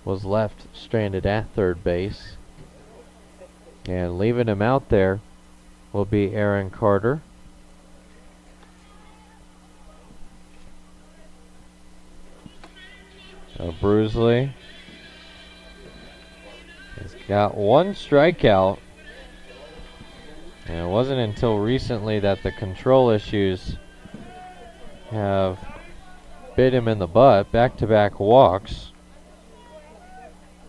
Was left stranded at third base. And leaving him out there will be Aaron Carter. Bruisley has got one strikeout. And it wasn't until recently that the control issues have bit him in the butt. Back-to-back walks.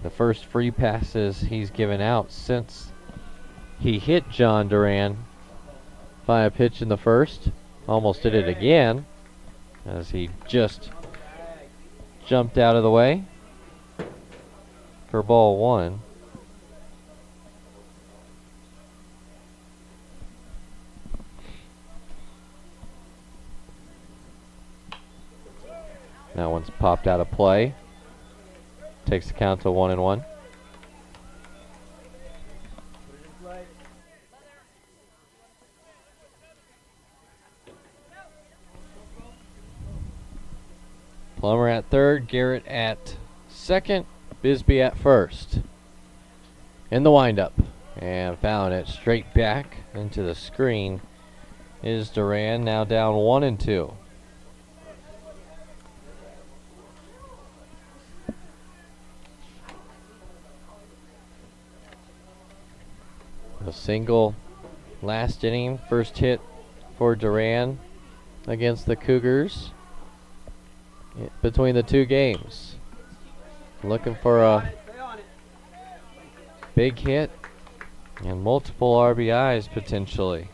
The first free passes he's given out since he hit John Duran by a pitch in the first. Almost did it again as he just jumped out of the way for ball one. That one's popped out of play. Takes the count to 1-1. Plummer at third, Garrett at second, Bisbee at first. In the windup, and found it straight back into the screen is Duran, now down 1-2. A single last inning, first hit for Duran against the Cougars between the two games. Looking for a big hit and multiple RBIs potentially.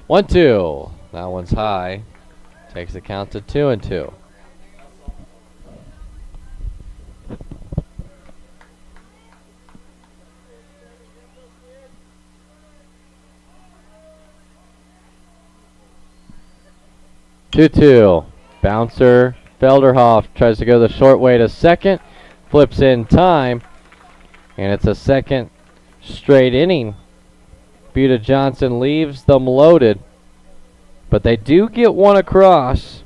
1-2. That one's high. Takes the count to 2-2. Two. Bouncer. Felderhoff tries to go the short way to second. Flips in time. And it's a second straight inning. Buda Johnson leaves them loaded. But they do get one across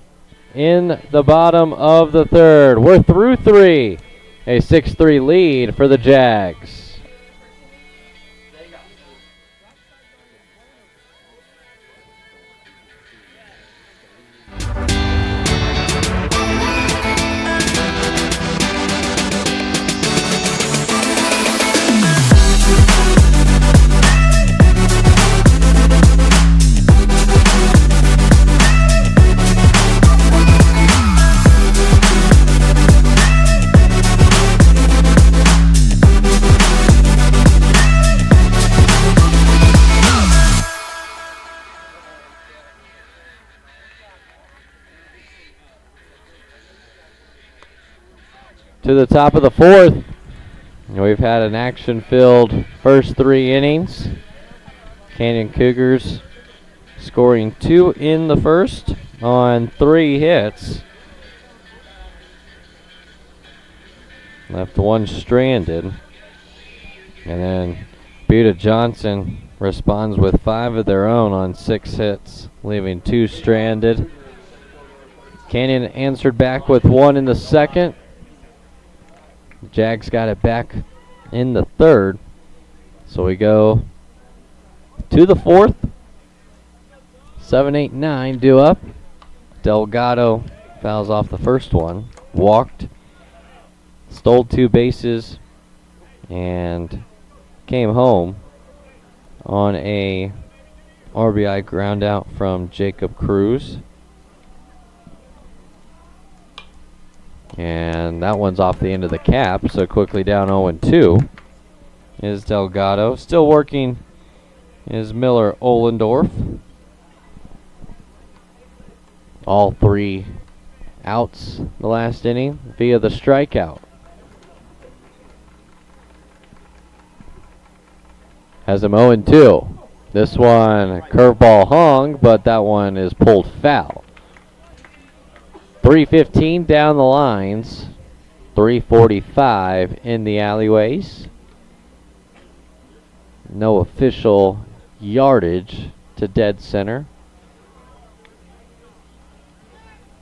in the bottom of the third. We're through 3. A 6-3 lead for the Jags. To the top of the fourth. We've had an action-filled first 3 innings. Canyon Cougars scoring 2 in the first on 3 hits. Left 1 stranded. And then Buda Johnson responds with 5 of their own on 6 hits, leaving 2 stranded. Canyon answered back with 1 in the second. Jags got it back in the third. So we go to the fourth. 7, 8, 9 due up. Delgado fouls off the first one. Walked. Stole 2 bases. And came home on a RBI ground out from Jacob Cruz. And that one's off the end of the cap, so quickly down 0-2 is Delgado. Still working is Miller Ohlendorf. All 3 outs the last inning via the strikeout. Has him 0-2. This one, curveball hung, but that one is pulled foul. 3:15 down the lines. 3:45 in the alleyways. No official yardage to dead center.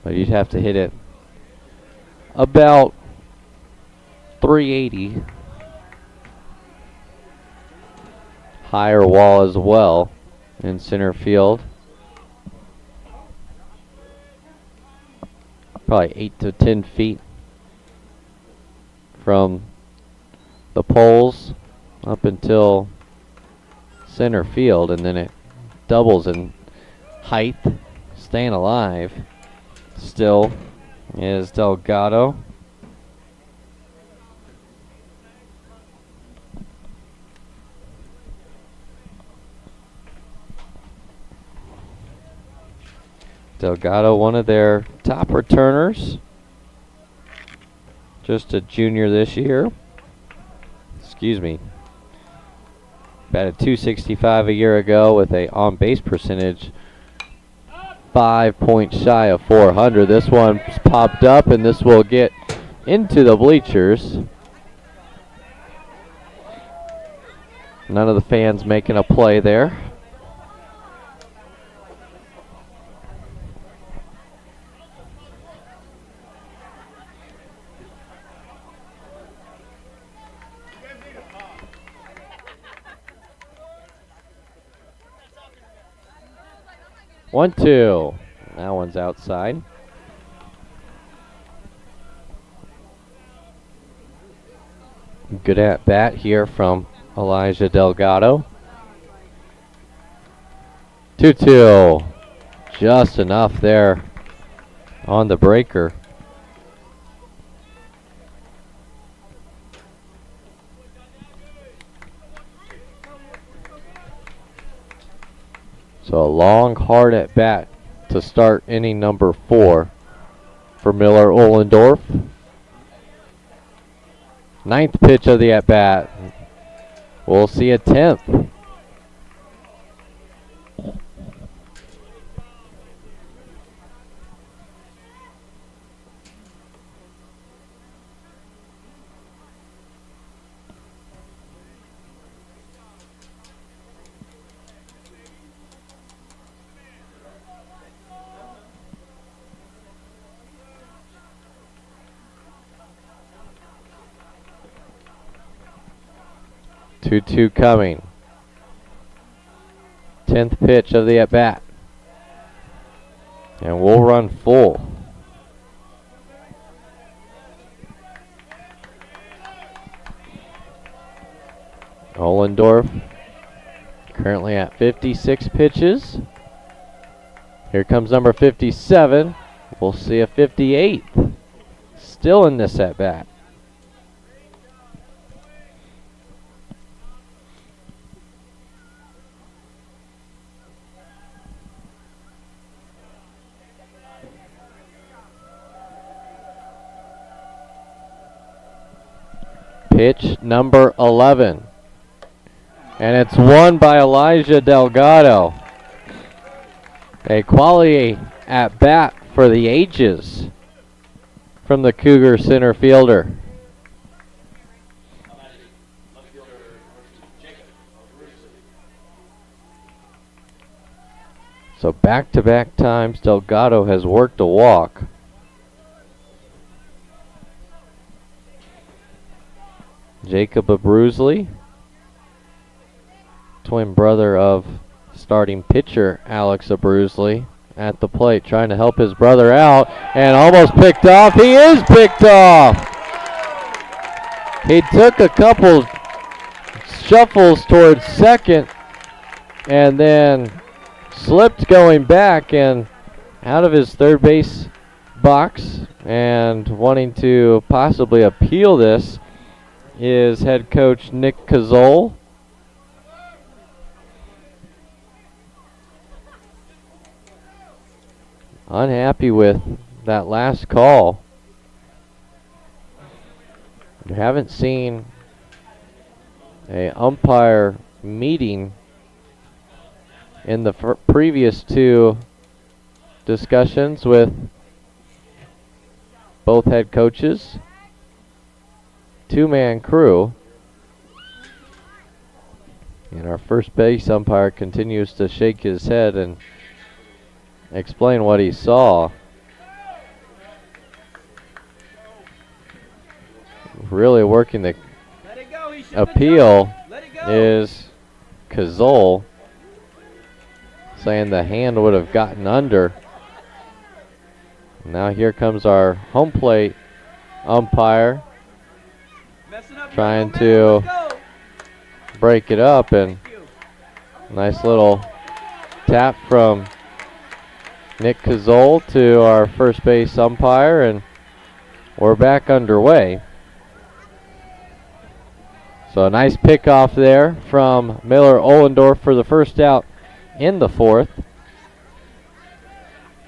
But you'd have to hit it about 380. Higher wall as well in center field. Probably 8 to 10 feet from the poles up until center field, and then it doubles in height. Staying alive still is Delgado. Delgado, one of their top returners. Just a junior this year. Excuse me. Batted .265 a year ago with a on-base percentage 5 points shy of 400. This one's popped up, and this will get into the bleachers. None of the fans making a play there. One, two. That one's outside. Good at bat here from Elijah Delgado. 2-2. Just enough there on the breaker. So a long, hard at bat to start inning number 4 for Miller Ohlendorf. 9th pitch of the at bat. We'll see a 10th. Two coming. 10th pitch of the at bat. And we'll run full. Ohlendorf currently at 56 pitches. Here comes number 57. We'll see a 58th. Still in this at bat. Pitch number 11. And it's won by Elijah Delgado. A quality at bat for the ages from the Cougar center fielder. So back-to-back times Delgado has worked a walk. Jacob Abruzli, twin brother of starting pitcher Alex Abruzli, at the plate trying to help his brother out and almost picked off. He is picked off. He took a couple shuffles towards second and then slipped going back and out of his third base box, and wanting to possibly appeal this is head coach Nick Kazol. Unhappy with that last call. We haven't seen a umpire meeting in the previous 2 discussions with both head coaches. 2-man crew. And our first base umpire continues to shake his head and explain what he saw. Really working the appeal is Kazol, saying the hand would have gotten under. Now here comes our home plate umpire trying to break it up, and nice little tap from Nick Kazol to our first base umpire, and we're back underway. So a nice pickoff there from Miller Ohlendorf for the first out in the 4th.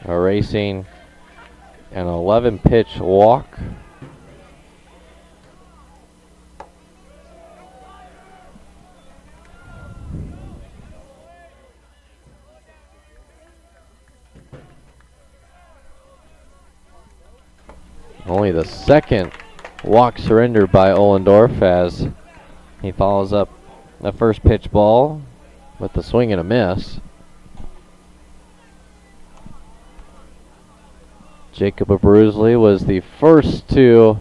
Erasing an 11-pitch walk. Only the second walk surrendered by Ohlendorf as he follows up the first pitch ball with the swing and a miss. Jacob Abruzli was the first to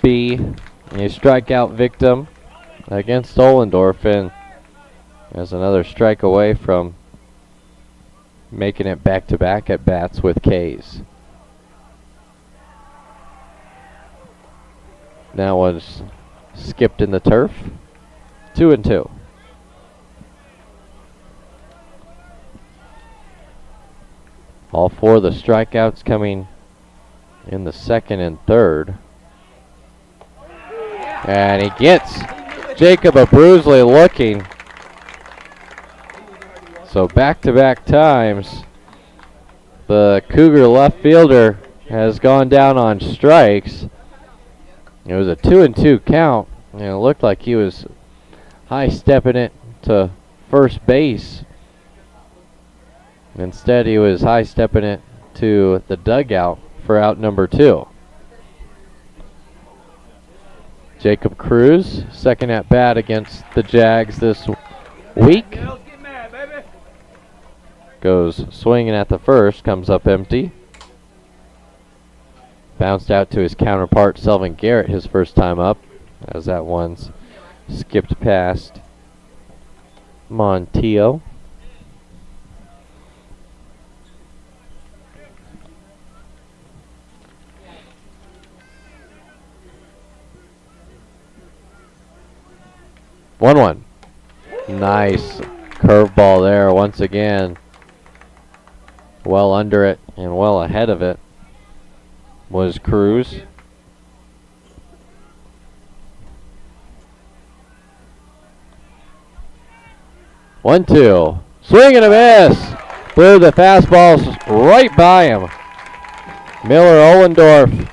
be a strikeout victim against Ohlendorf, and as another strike away from making it back-to-back at bats with K's. Now was skipped in the turf. 2-2. All 4 of the strikeouts coming in the 2nd and 3rd. And he gets Jacob Abruzli looking. So back-to-back times, the Cougar left fielder has gone down on strikes. It was a 2-2 count, and it looked like he was high-stepping it to first base. Instead, he was high-stepping it to the dugout for out number 2. Jacob Cruz, second at bat against the Jags this week. Goes swinging at the first, comes up empty. Bounced out to his counterpart, Selvin Garrett, his first time up, as that one's skipped past Montillo. One. Nice curveball there once again. Well under it and well ahead of it was Cruz. One, two. Swing and a miss. Blew the fastballs right by him. Miller Ohlendorf,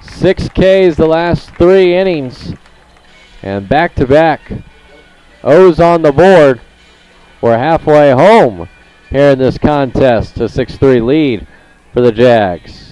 6 Ks the last 3 innings. And back-to-back O's on the board. We're halfway home here in this contest. A 6-3 lead for the Jags.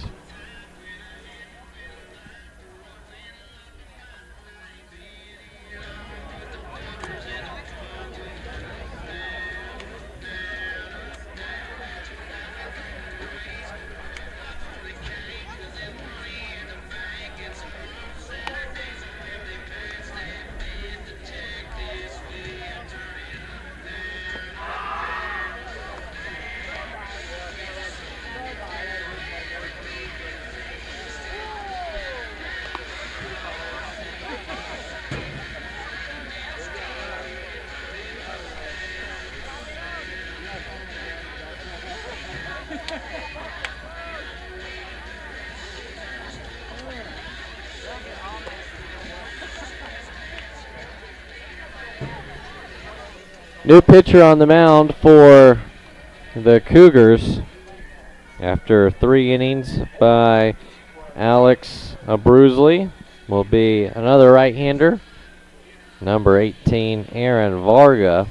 New pitcher on the mound for the Cougars after 3 innings by Alex Abruzli will be another right-hander. Number 18, Aaron Varga,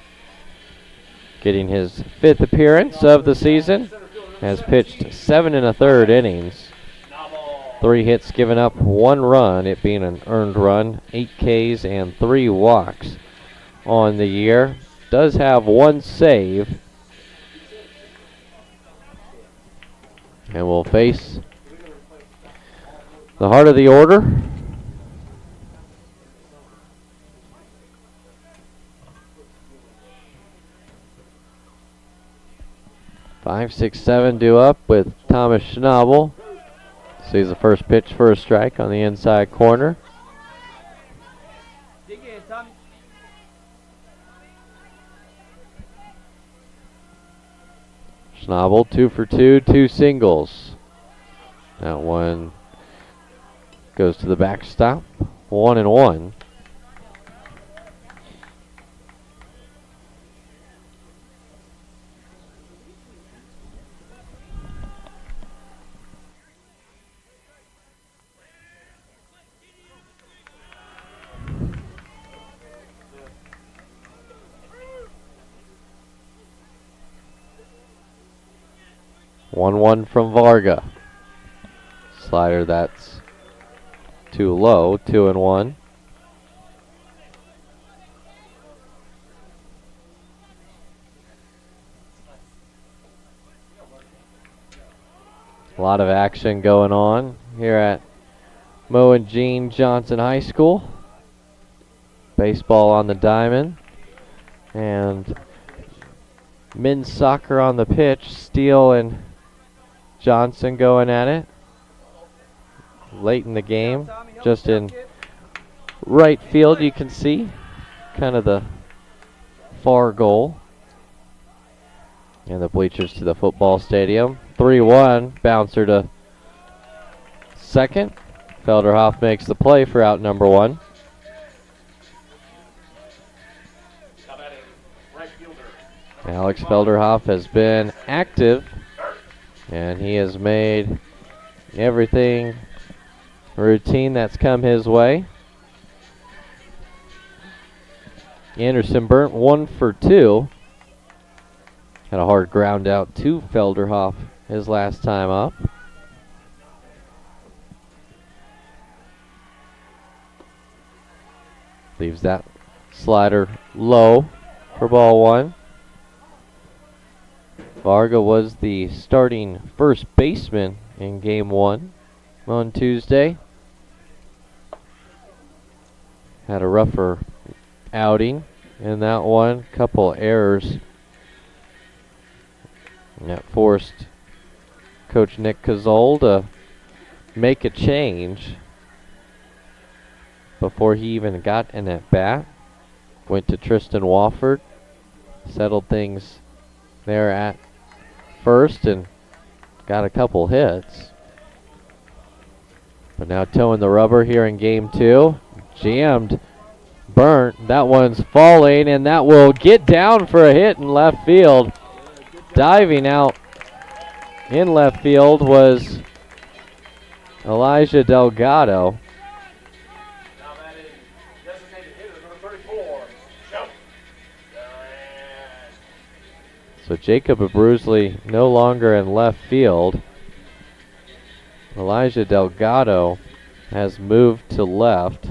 getting his 5th appearance of the season, has pitched 7 1/3 innings. 3 hits given up, 1 run, it being an earned run, 8 Ks and 3 walks on the year. Does have 1 save. And will face the heart of the order. Five, 6, 7 due up with Thomas Schnabel. Sees the first pitch for a strike on the inside corner. Schnabel, 2 for 2, 2 singles. That one goes to the backstop, 1-1. One from Varga. Slider that's too low, 2-1. A lot of action going on here at Mo and Jean Johnson High School. Baseball on the diamond and men's soccer on the pitch. Steele and Johnson going at it late in the game, just in right field. You can see kind of the far goal and the bleachers to the football stadium. 3-1, bouncer to second. Felderhoff makes the play for out number 1. Alex Felderhoff has been active, and he has made everything routine that's come his way. Anderson Burnt 1 for 2. Had a hard ground out to Felderhoff his last time up. Leaves that slider low for ball 1. Varga was the starting first baseman in game 1 on Tuesday. Had a rougher outing in that one. Couple errors. And that forced Coach Nick Cazole to make a change before he even got an at-bat. Went to Tristan Wofford. Settled things there at first and got a couple hits. But now toeing the rubber here in game 2. Jammed Burnt. That one's falling, and that will get down for a hit in left field. Diving out in left field was Elijah Delgado. Now that is designated hitter number 34, Joe. So Jacob Abruzli no longer in left field. Elijah Delgado has moved to left.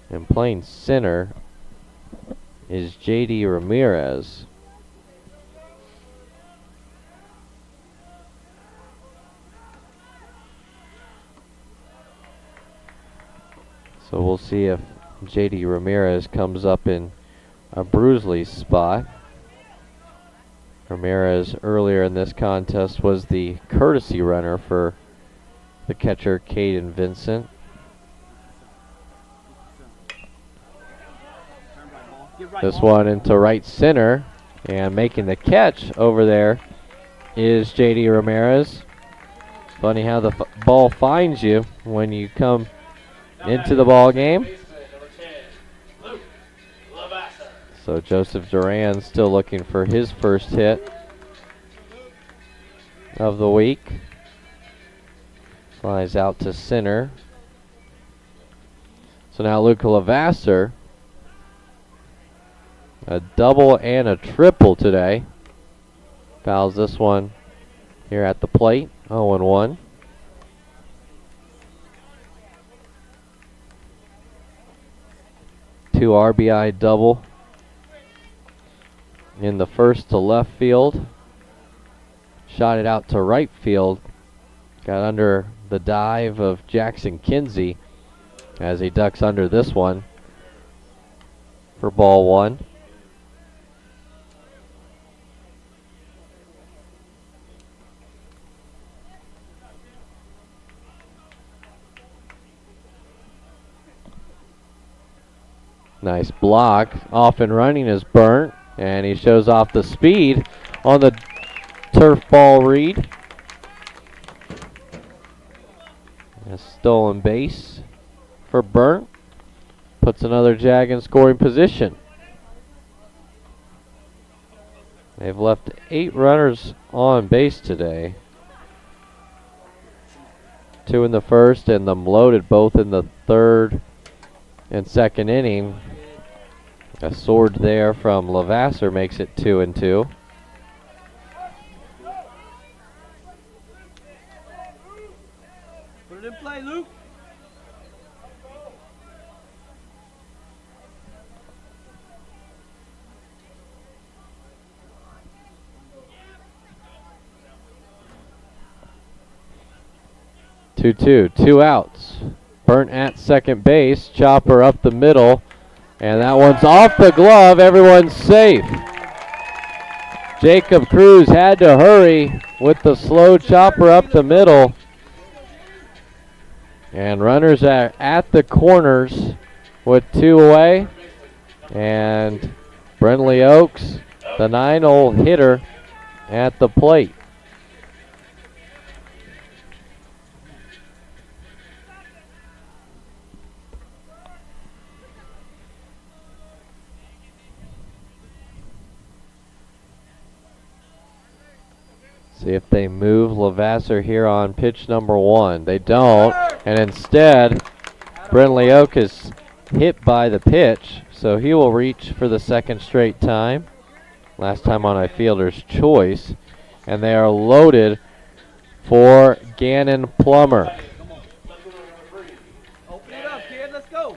And playing center is J.D. Ramirez. So we'll see if J.D. Ramirez comes up in Abruzli's spot. Ramirez earlier in this contest was the courtesy runner for the catcher Caden Vincent. This one into right center, and making the catch over there is J.D. Ramirez. Funny how the ball finds you when you come into the ball game. So Joseph Duran still looking for his first hit of the week. Flies out to center. So now Luca Lavasser, a double and a triple today. Fouls this one here at the plate, 0-1. Two RBI double in the first to left field. Shot it out to right field. Got under the dive of Jackson Kinsey as he ducks under this one for ball 1. Nice block. Off and running is Burnt, and he shows off the speed on the turf ball read. A stolen base for Burnt. Puts another Jag in scoring position. They've left 8 runners on base today. 2 in the first, and them loaded both in the third and second inning. A sword there from Lavasser makes it 2-2. Put it in play, Luke. Two outs. Burnt at second base. Chopper up the middle. And that one's off the glove. Everyone's safe. Jacob Cruz had to hurry with the slow chopper up the middle. And runners are at the corners with 2 away. And Brentley Oaks, the 9-hole hitter, at the plate. See if they move Lavasser here on pitch number 1. They don't, and instead, Brindley Oak is hit by the pitch, so he will reach for the second straight time. Last time on a fielder's choice, and they are loaded for Gannon Plummer. Open it up, kid. Let's go.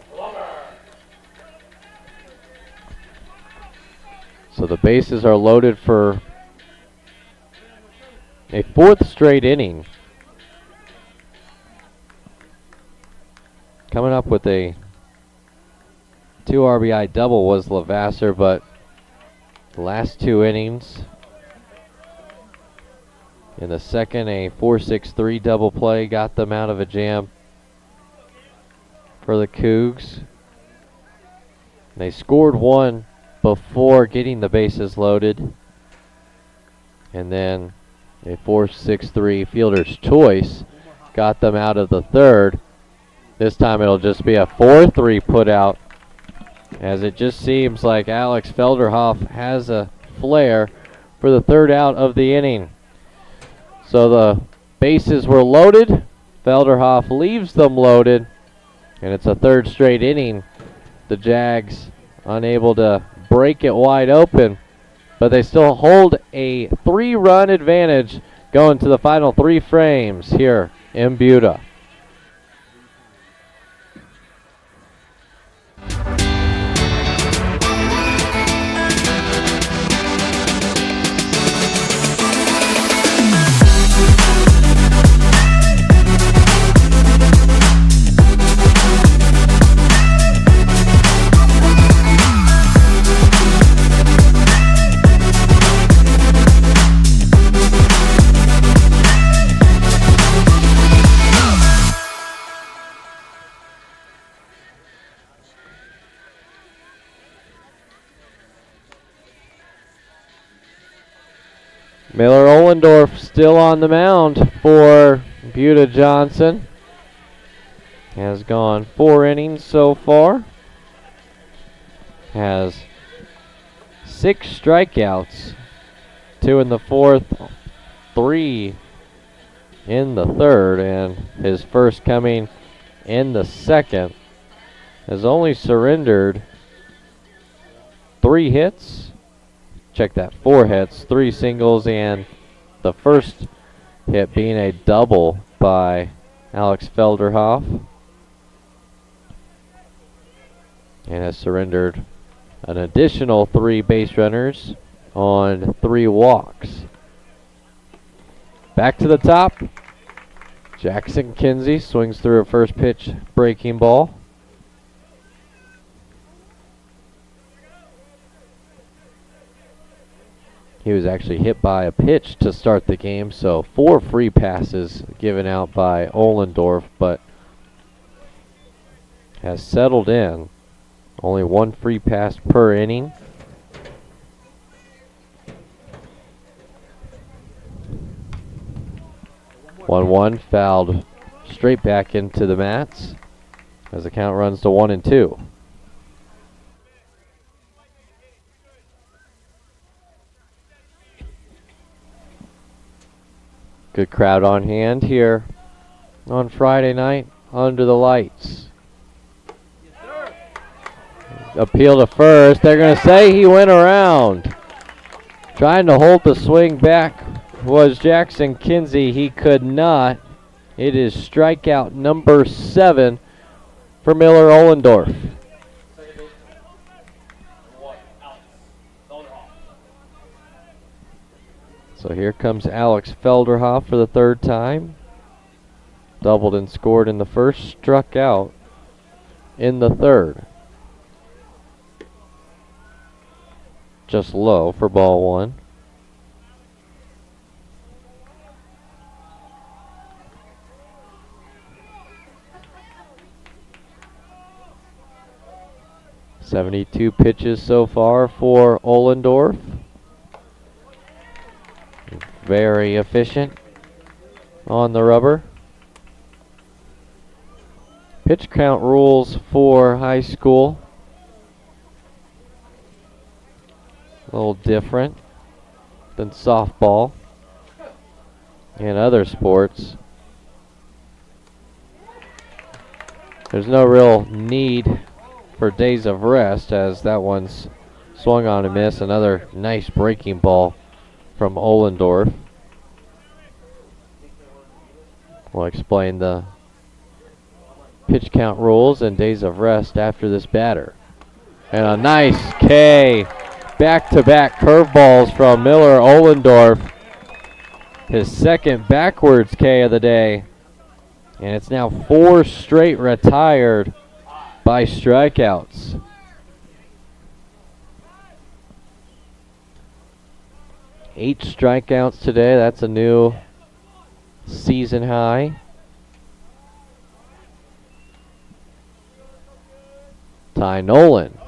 So the bases are loaded for a 4th straight inning. Coming up with a 2 RBI double was Lavasser, but the last 2 innings. In the second, a 4-6-3 double play got them out of a jam for the Cougs. They scored 1 before getting the bases loaded. And then a 4-6-3 fielder's choice got them out of the third. This time it'll just be a 4-3 put out, as it just seems like Alex Felderhoff has a flair for the third out of the inning. So the bases were loaded. Felderhoff leaves them loaded, and it's a 3rd straight inning. The Jags unable to break it wide open, but they still hold a 3-run advantage going to the final 3 frames here in Buda. Miller Ohlendorf still on the mound for Buda Johnson. Has gone 4 innings so far. Has 6 strikeouts, 2 in the 4th, 3 in the 3rd, and his first coming in the 2nd. Has only surrendered 3 hits. Check that, 4 hits, 3 singles, and the first hit being a double by Alex Felderhoff. And has surrendered an additional 3 base runners on 3 walks. Back to the top. Jackson Kinsey swings through a first pitch breaking ball. He was actually hit by a pitch to start the game, so 4 free passes given out by Ohlendorf, but has settled in. Only 1 free pass per inning. One fouled straight back into the mats as the count runs to 1-2. Good crowd on hand here on Friday night under the lights. Appeal to first. They're going to say he went around. Trying to hold the swing back was Jackson Kinsey. He could not. It is strikeout number 7 for Miller Ohlendorf. So here comes Alex Felderhoff for the 3rd time. Doubled and scored in the first, struck out in the 3rd. Just low for ball 1. .72 pitches so far for Ohlendorf. Very efficient on the rubber. Pitch count rules for high school. A little different than softball. in other sports, there's no real need for days of rest, as that one's swung on a miss. Another nice breaking ball from Ohlendorf. We'll explain the pitch count rules and days of rest after this batter. And a nice K. Back-to-back curveballs from Miller Ohlendorf. His second backwards K of the day. And it's now 4 straight retired by strikeouts. Eight strikeouts today. That's a new season high. Ty Nolan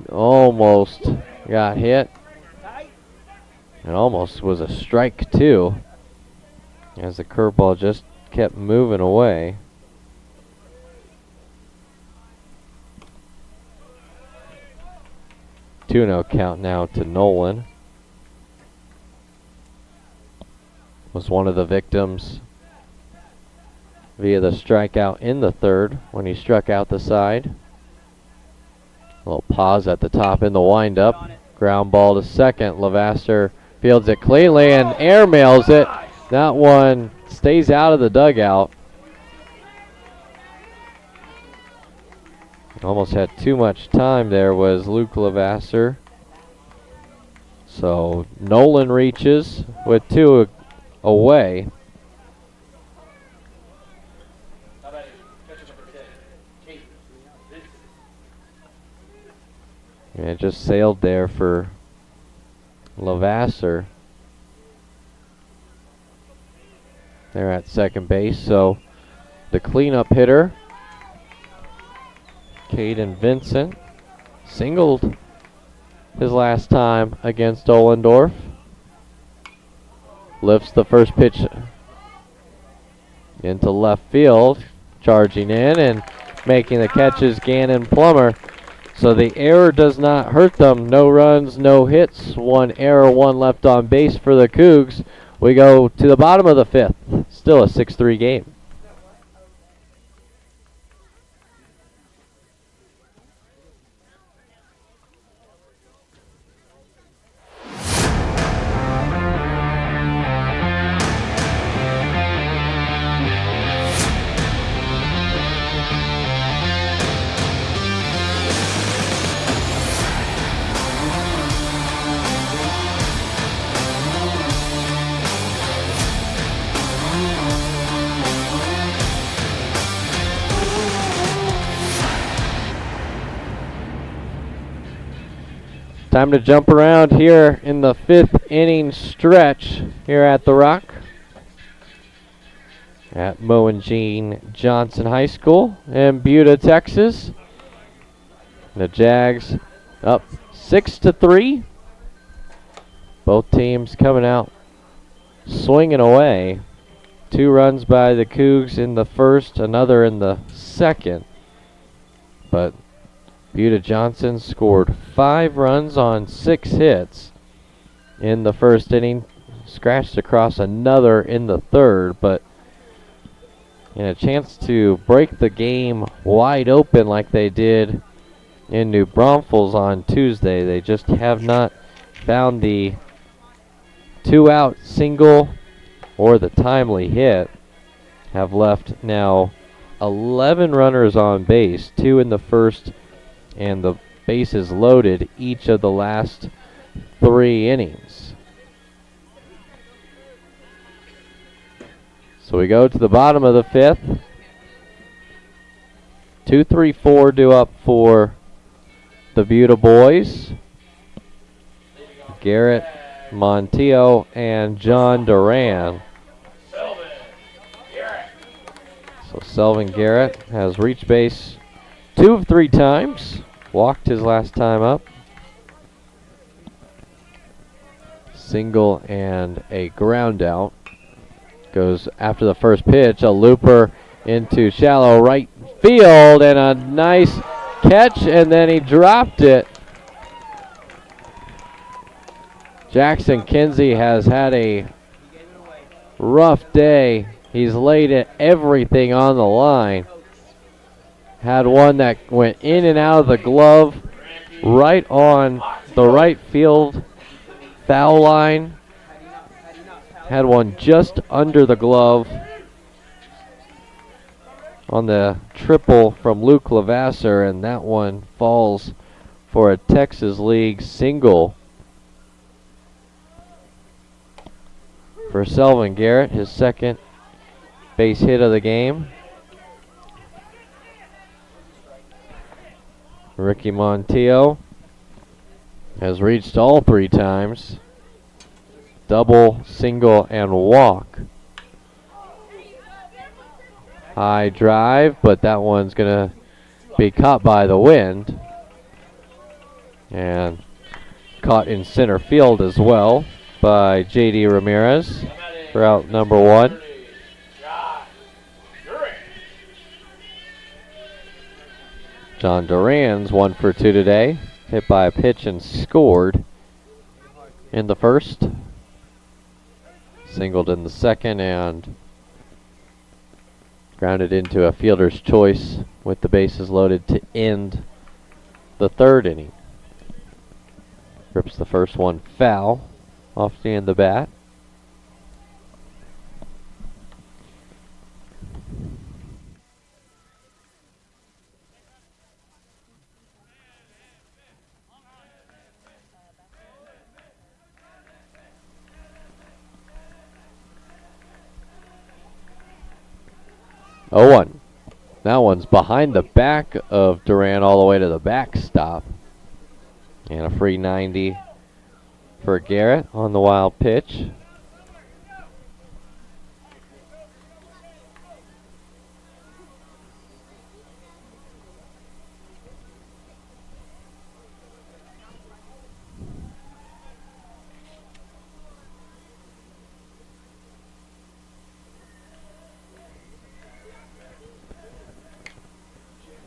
almost got hit. It almost was a strike too, as the curveball just kept moving away. Two-no count now to Nolan. Was one of the victims via the strikeout in the third when he struck out the side. A little pause at the top in the windup. Ground ball to second. Levasseur fields it cleanly and airmails it. That one stays out of the dugout. Almost had too much time there was Luke Levasseur. So Nolan reaches with 2 away. And it just sailed there for Levasseur. They're at second base, so the cleanup hitter, Caden Vincent, singled his last time against Ohlendorf. Lifts the first pitch into left field, charging in and making the catches Gannon Plummer. So the error does not hurt them. No runs, no hits, 1 error, 1 left on base for the Cougs. We go to the bottom of the 5th. Still a 6-3 game. Time to jump around here in the 5th inning stretch here at the Rock at Mo and Jean Johnson High School in Buda, Texas. The Jags up 6-3. Both teams coming out swinging away. 2 runs by the Cougs in the first, another in the second. But Buda Johnson scored 5 runs on 6 hits in the first inning. Scratched across another in the third, but in a chance to break the game wide open like they did in New Braunfels on Tuesday. They just have not found the 2-out single or the timely hit. Have left now 11 runners on base, 2 in the first, and the bases loaded each of the last 3 innings. So we go to the bottom of the 5th. 2-3-4 due up for the Buda boys. Garrett Montiel and John Duran. So Selvin Garrett has reached base 2 of 3 times. Walked his last time up. Single and a ground out. Goes after the first pitch. A looper into shallow right field and a nice catch, and then he dropped it. Jackson Kinsey has had a rough day. He's laid everything on the line. Had one that went in and out of the glove, right on the right field foul line. Had one just under the glove on the triple from Luke Lavasser, and that one falls for a Texas League single for Selvin Garrett, his second base hit of the game. Ricky Montiel has reached all 3 times. Double, single, and walk. High drive, but that one's going to be caught by the wind. And caught in center field as well by J.D. Ramirez for out number 1. John Duran's 1 for 2 today. Hit by a pitch and scored in the first. Singled in the second and grounded into a fielder's choice with the bases loaded to end the third inning. Rips the first one foul off the end of the bat. Oh, 1. That one's behind the back of Duran all the way to the backstop. And a free 90 for Garrett on the wild pitch.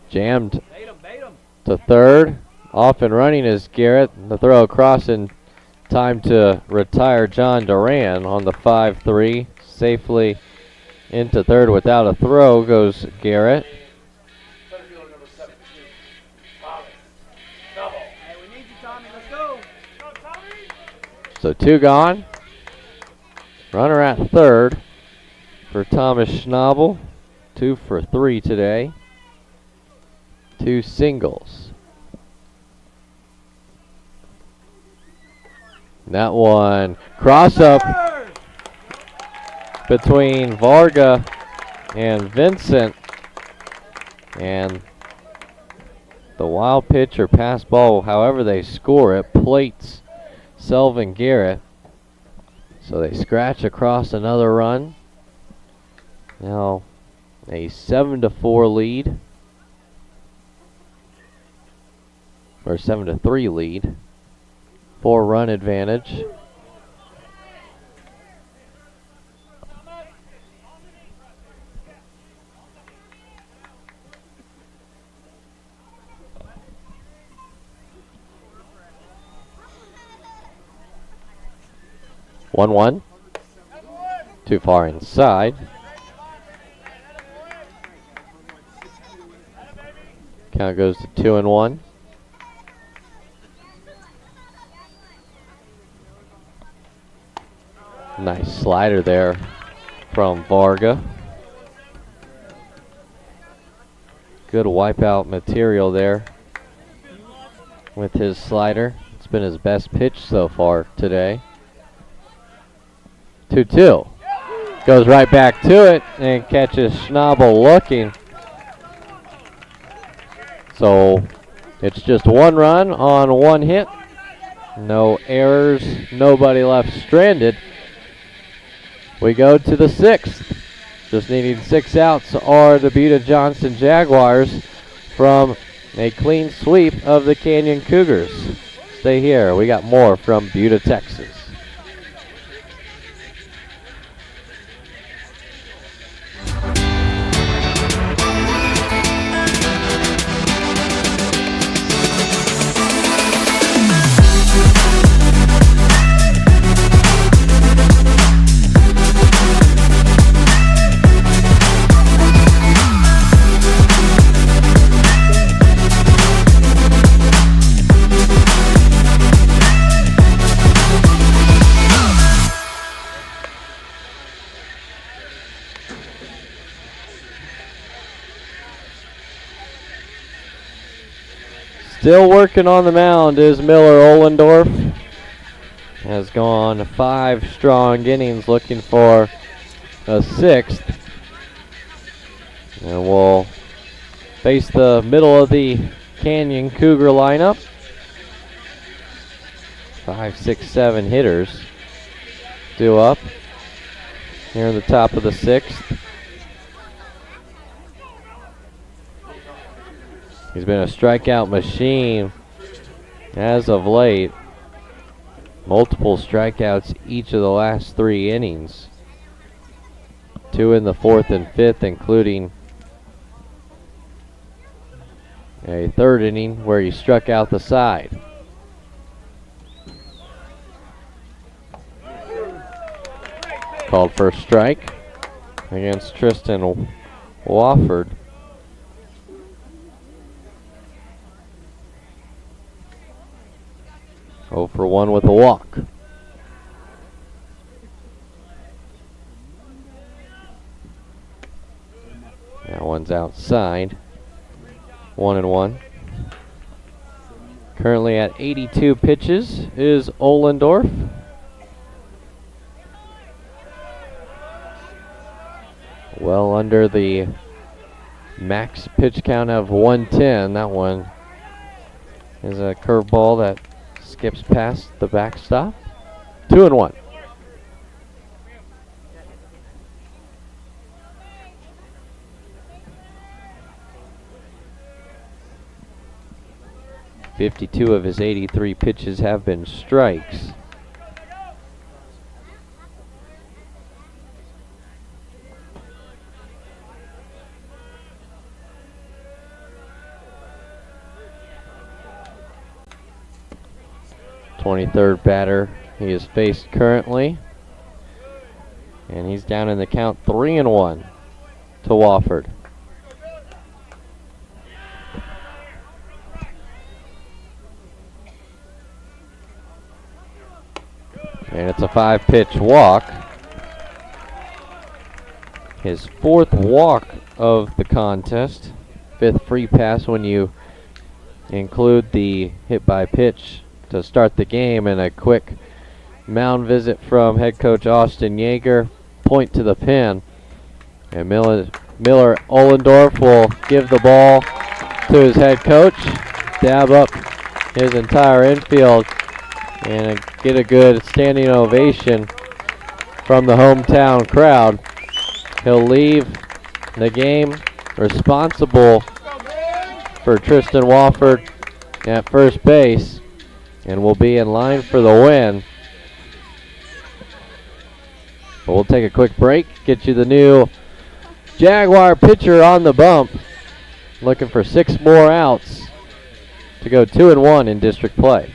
Jammed to third. Off and running is Garrett. The throw across in time to retire John Duran on the 5-3. Safely into third without a throw goes Garrett. So 2 gone. Runner at third for Thomas Schnabel. 2 for 3 today. 2 singles. That one cross up between Varga and Vincent, and the wild pitch or pass ball, however they score it, plates Selvin Garrett. So they scratch across another run. Now a 7-4 lead, or 7-3 lead. 4-run advantage. One. Too far inside. Count goes to 2-1. Nice slider there from Varga. Good wipeout material there with his slider. It's been his best pitch so far today. 2-2. Goes right back to it and catches Schnabel looking. So it's just 1 run on 1 hit. No errors, nobody left stranded. We go to the 6th. Just needing 6 outs are the Buda Johnson Jaguars from a clean sweep of the Canyon Cougars. Stay here. We got more from Buda, Texas. Still working on the mound is Miller Ohlendorf. Has gone 5 strong innings looking for a 6th. And we'll face the middle of the Canyon Cougar lineup. 5, 6, 7 hitters due up here in the top of the 6th. He's been a strikeout machine as of late. Multiple strikeouts each of the last 3 innings. 2 in the 4th and 5th, including a 3rd inning where he struck out the side. Called for a strike against Tristan Wofford. Oh for 1 with a walk. That one's outside. 1-1. Currently at 82 pitches is Ohlendorf. Well under the max pitch count of 110. That one is a curveball that skips past the backstop. 2-1. .52 of his 83 pitches have been strikes. .23rd batter he is faced currently, and he's down in the count 3-1 to Wofford. And it's a 5-pitch walk. His 4th walk of the contest. 5th free pass when you include the hit by pitch to start the game, and a quick mound visit from head coach Austin Yeager. Point to the pin. And Miller Ohlendorf will give the ball to his head coach. Dab up his entire infield and get a good standing ovation from the hometown crowd. He'll leave the game responsible for Tristan Wofford at first base and will be in line for the win. But we'll take a quick break, get you the new Jaguar pitcher on the bump, looking for 6 more outs to go 2-1 in district play.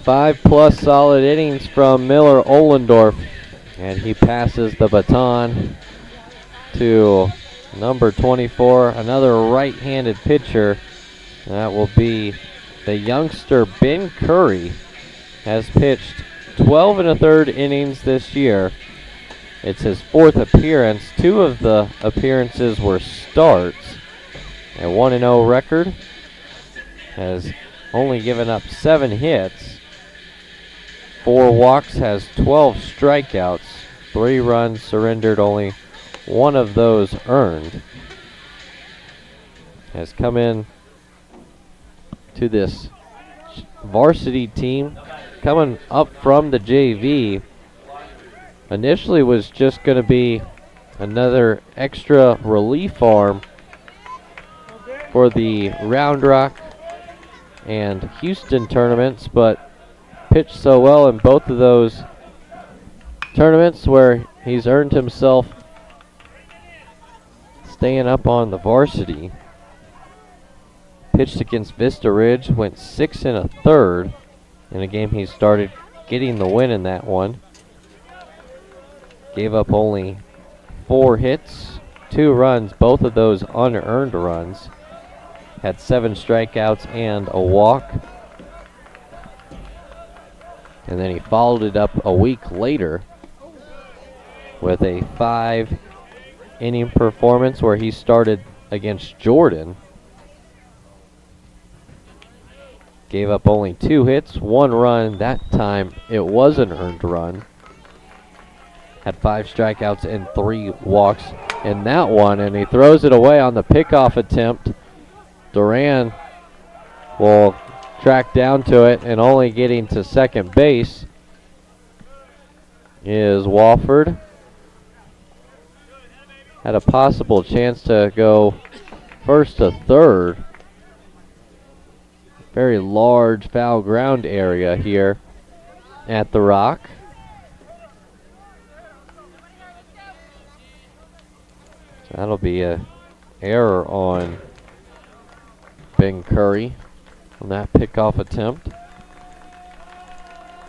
Five-plus solid innings from Miller Ohlendorf, and he passes the baton to number 24, another right-handed pitcher. That will be the youngster Ben Curry. Has pitched 12 1/3 innings this year. It's his 4th appearance. 2 of the appearances were starts. A 1-0 record. Has only given up 7 hits. 4 walks, has 12 strikeouts, 3 runs surrendered, only 1 of those earned. Has come in to this varsity team, coming up from the JV. Initially was just going to be another extra relief arm for the Round Rock and Houston tournaments, but pitched so well in both of those tournaments where he's earned himself staying up on the varsity. Pitched against Vista Ridge, went 6 1/3 in a game he started getting the win in that one. Gave up only 4 hits, 2 runs, both of those unearned runs. Had 7 strikeouts and a walk. And then he followed it up a week later with a 5-inning performance where he started against Jordan. Gave up only 2 hits, 1 run. That time it was an earned run. Had 5 strikeouts and 3 walks in that one, and he throws it away on the pickoff attempt. Duran will track down to it, and only getting to second base is Wofford. Had a possible chance to go first to third. Very large foul ground area here at the Rock. So that'll be a error on Ben Curry on that pickoff attempt.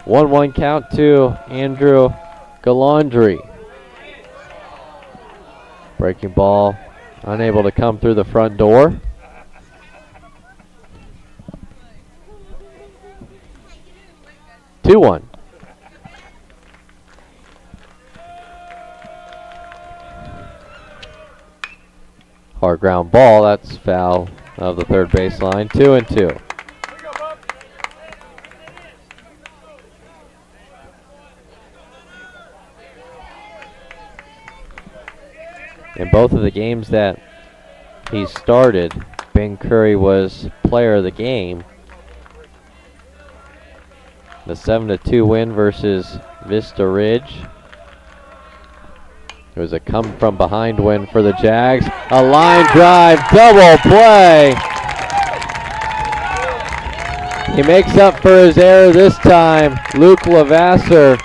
1-1 count to Andrew Galandri. Breaking ball, unable to come through the front door. Two one. Hard ground ball, that's foul of the third baseline. 2-2. In both of the games that he started, Ben Curry was player of the game. The 7-2 win versus Vista Ridge. It was a come from behind win for the Jags. A line drive, double play. He makes up for his error this time. Luke Lavasser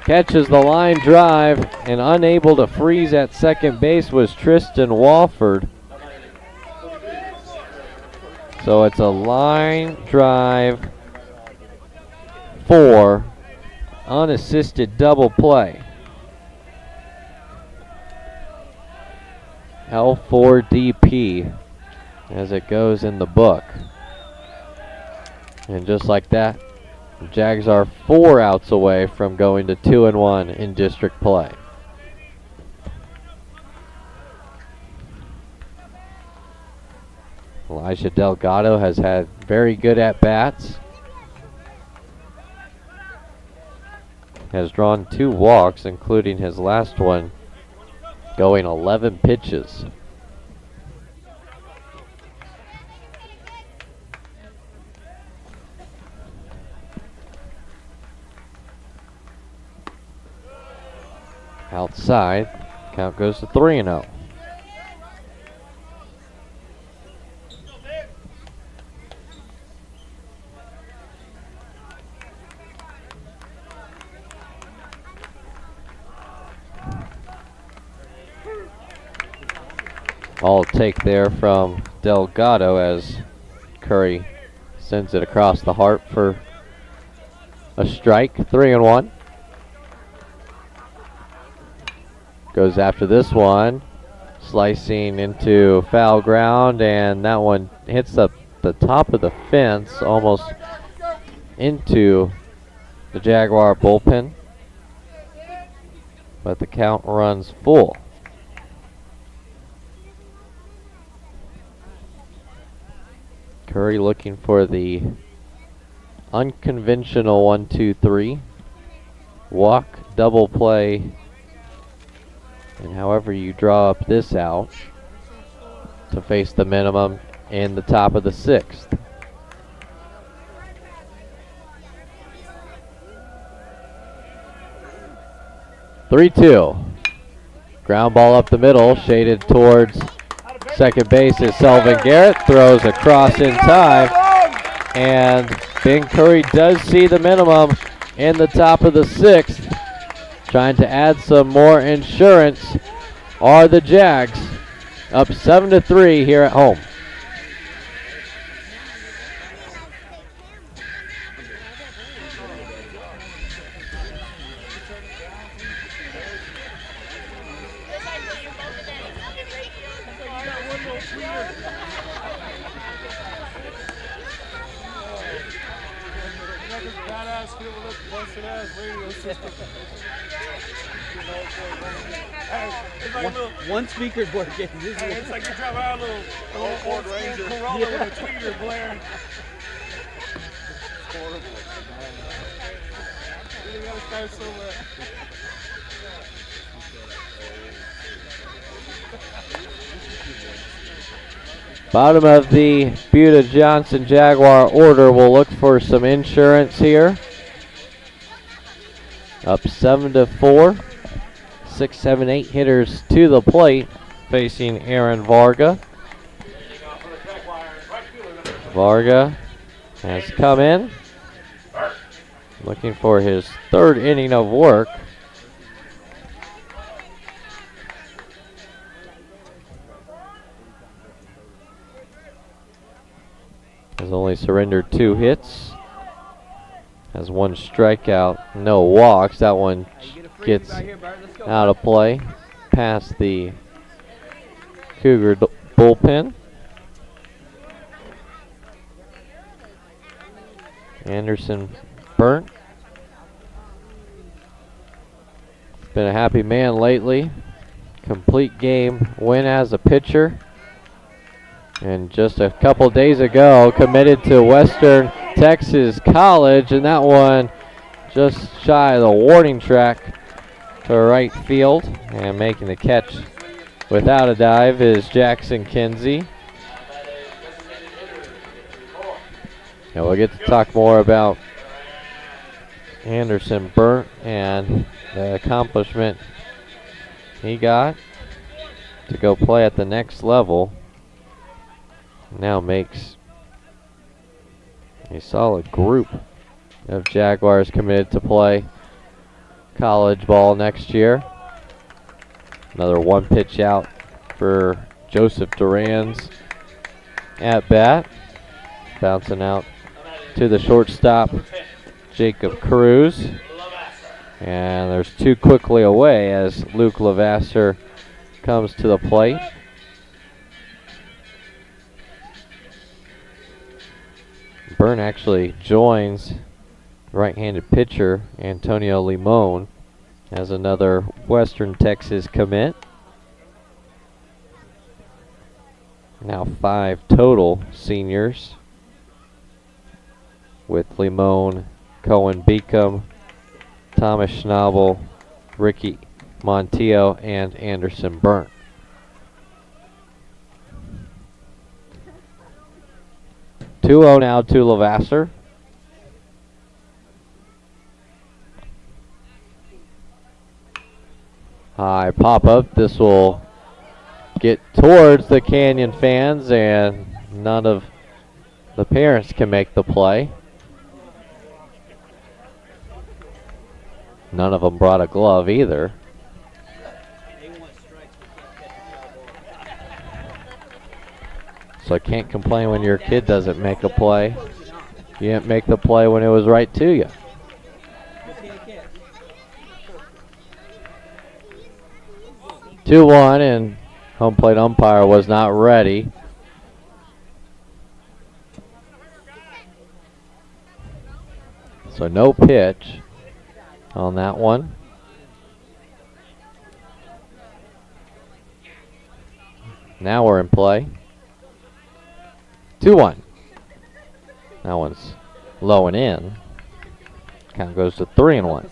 catches the line drive, and unable to freeze at second base was Tristan Wofford. So it's a line drive for unassisted double play. L4DP as it goes in the book. And just like that, the Jags are 4 outs away from going to 2-1 in district play. Elijah Delgado has had very good at-bats. Has drawn 2 walks, including his last one, going 11 pitches. Outside, count goes to 3-0. All take there from Delgado as Curry sends it across the heart for a strike. 3-1. Goes after this one, slicing into foul ground, and that one hits the top of the fence, almost into the Jaguar bullpen. But the count runs full. Curry looking for the unconventional 1-2-3. Walk, double play, and however you draw up this out to face the minimum in the top of the 6th. Three-two. Ground ball up the middle, shaded towards second base is Selvin Garrett. Throws across in time, and Ben Curry does see the minimum in the top of the 6th. Trying to add some more insurance are the Jags. Up 7-3 here at home. One speaker's working. It's like you drive out a little Ford Ranger Corolla with a tweeter blaring. It's horrible. You gotta start somewhere. Bottom of the Buda Johnson Jaguar order will look for some insurance here. Up 7-4. 6, 7, 8 hitters to the plate facing Aaron Varga. Varga has come in, looking for his 3rd inning of work. Has only surrendered 2 hits. Has 1 strikeout, no walks. That one gets out of play past the Cougar bullpen. Anderson Burnt. Been a happy man lately. Complete game win as a pitcher. And just a couple days ago committed to Western Texas College, and that one just shy of the warning track to right field, and making the catch without a dive is Jackson Kinsey. And we'll get to talk more about Anderson Burnt and the accomplishment he got to go play at the next level. Now makes a solid group of Jaguars committed to play college ball next year. Another 1 pitch out for Joseph Duran's at bat. Bouncing out to the shortstop, Jacob Cruz. And there's 2 quickly away as Luke Lavasser comes to the plate. Burn actually joins right-handed pitcher Antonio Limon as another Western Texas commit. Now 5 total seniors with Limon, Cohen Beacom, Thomas Schnabel, Ricky Montillo, and Anderson Burnt. Two-0 now to Lavasser. High pop-up. This will get towards the Canyon fans, and none of the parents can make the play. None of them brought a glove either. So I can't complain when your kid doesn't make a play. You didn't make the play when it was right to you. Two-1, and home plate umpire was not ready. So no pitch on that one. Now we're in play. 2-1. That one's low and in. Kind of goes to 3-1.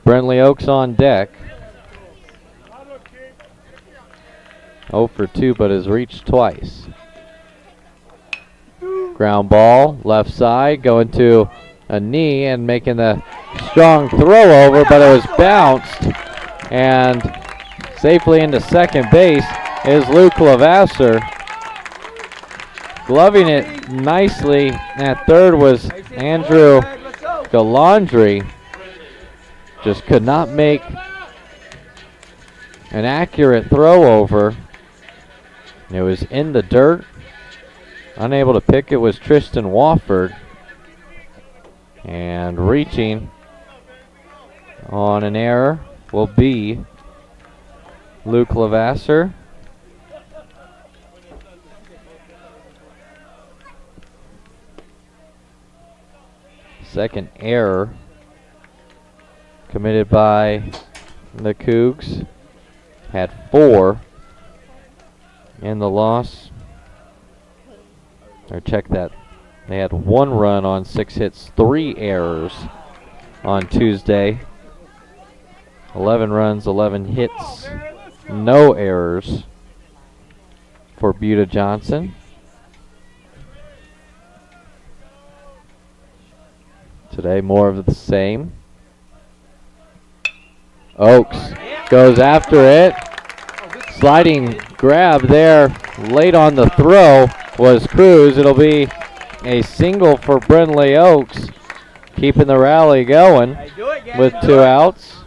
Brentley Oaks on deck. 0 for 2, but has reached twice. Ground ball, left side, going to a knee and making the strong throw over, but it was bounced. And safely into second base is Luke Lavasser. Gloving it nicely at third was Andrew Galandri just could not make an accurate throw over. It was in the dirt. Unable to pick it was Tristan Wofford. And reaching on an error will be Luke Lavasser. Second error committed by the Cougs. Had 4 in the loss. Or check that. They had 1 run on 6 hits, 3 errors on Tuesday. 11 runs, 11 hits, no errors for Buda Johnson. Today, more of the same. Oaks goes after it. Sliding grab there late on the throw was Cruz. It'll be a single for Brindley Oaks, keeping the rally going with 2 outs.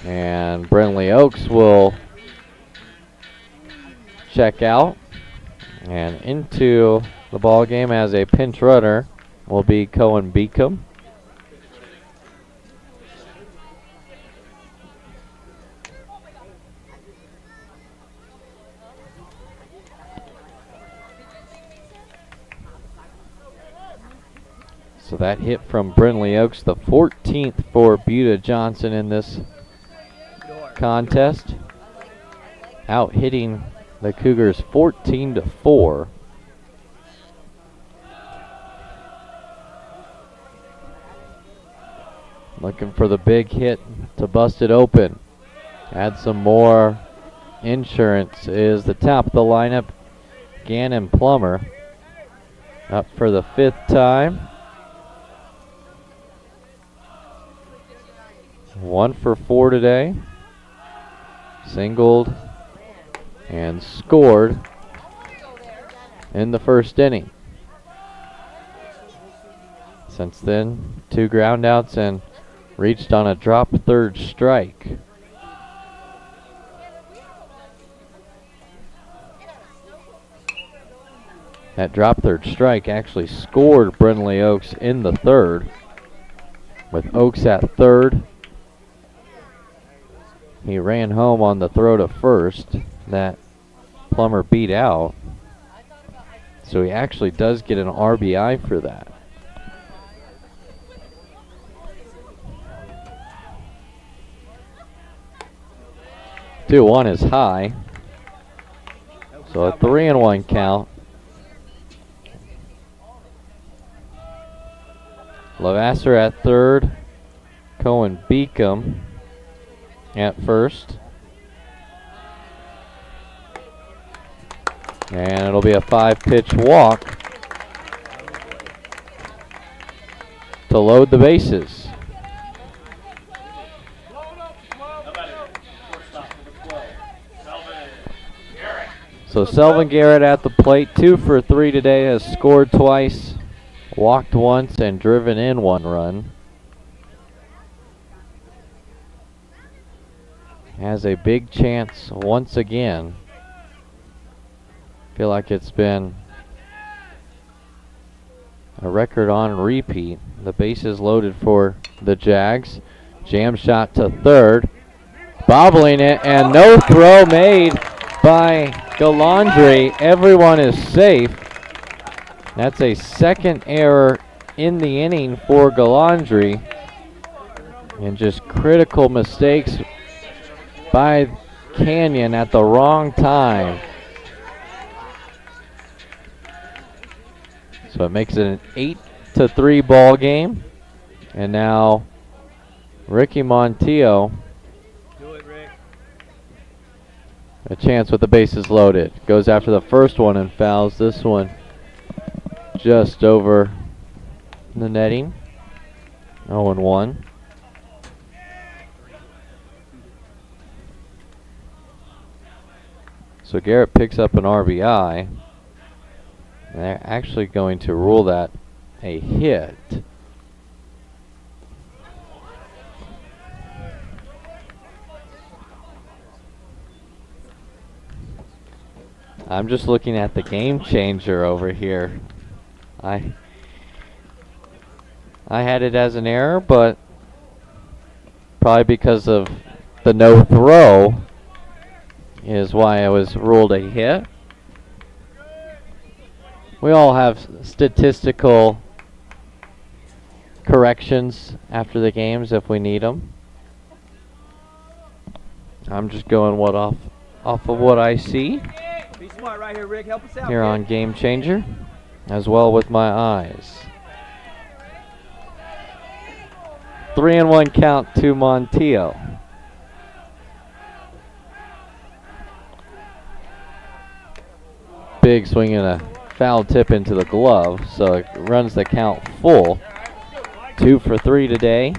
And Brindley Oaks will check out, and into the ball game as a pinch runner will be Cohen Beacom. So that hit from Brindley Oaks, the 14th for Buda Johnson in this contest. Out hitting the Cougars 14-4. Looking for the big hit to bust it open. Add some more insurance is the top of the lineup. Gannon Plummer up for the 5th time. 1 for 4 today. Singled and scored in the first inning. Since then, 2 groundouts and reached on a drop third strike. That drop third strike actually scored Brindley Oaks in the 3rd. With Oaks at 3rd, he ran home on the throw to 1st that Plummer beat out. So he actually does get an RBI for that. 2-1 is high. So a 3-1 count. Lavasser at 3rd. Cohen Beacom at 1st. And it'll be a 5-pitch walk to load the bases. So Selvin Garrett at the plate, 2 for 3 today, has scored twice, walked once, and driven in 1 run. Has a big chance once again. Feel like it's been a record on repeat. The bases loaded for the Jags. Jam shot to 3rd. Bobbling it, and no throw made by Galandri. Everyone is safe. That's a 2nd error in the inning for Galandri. And just critical mistakes by Canyon at the wrong time. So it makes it an 8-3 ball game. And now Ricky Montillo, a chance with the bases loaded. Goes after the first one and fouls this one just over the netting. 0-1. So Garrett picks up an RBI. They're actually going to rule that a hit. I'm just looking at the game changer over here. I had it as an error, but probably because of the no throw is why I was ruled a hit. We all have statistical corrections after the games if we need them. I'm just going off of what I see Be smart right here, Rick. Help us out. here kid. on Game Changer, as well with my eyes. 3-1 count to Montiel. Big swing and a foul tip into the glove, so it runs the count full. 2 for 3 today.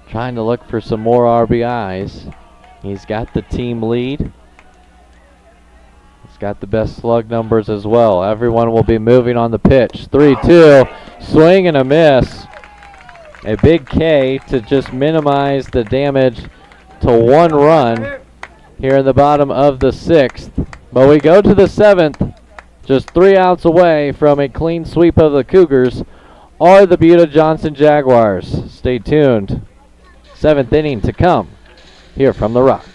Trying to look for some more RBIs. He's got the team lead. He's got the best slug numbers as well. Everyone will be moving on the pitch. 3-2, swing and a miss. A big K to just minimize the damage to 1 run here in the bottom of the 6th. But we go to the 7th, just 3 outs away from a clean sweep of the Cougars are the Buda Johnson Jaguars. Stay tuned. 7th inning to come here from the Rock.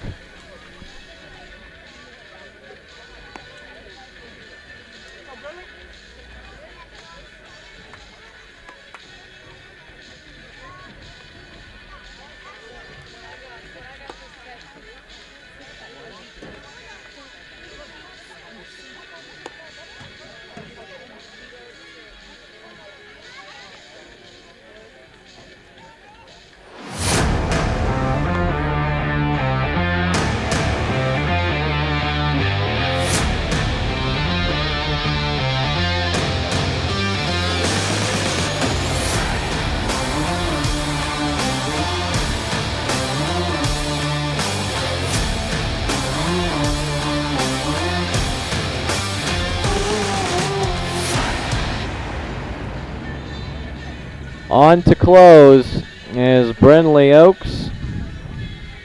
On to close is Brenley Oaks,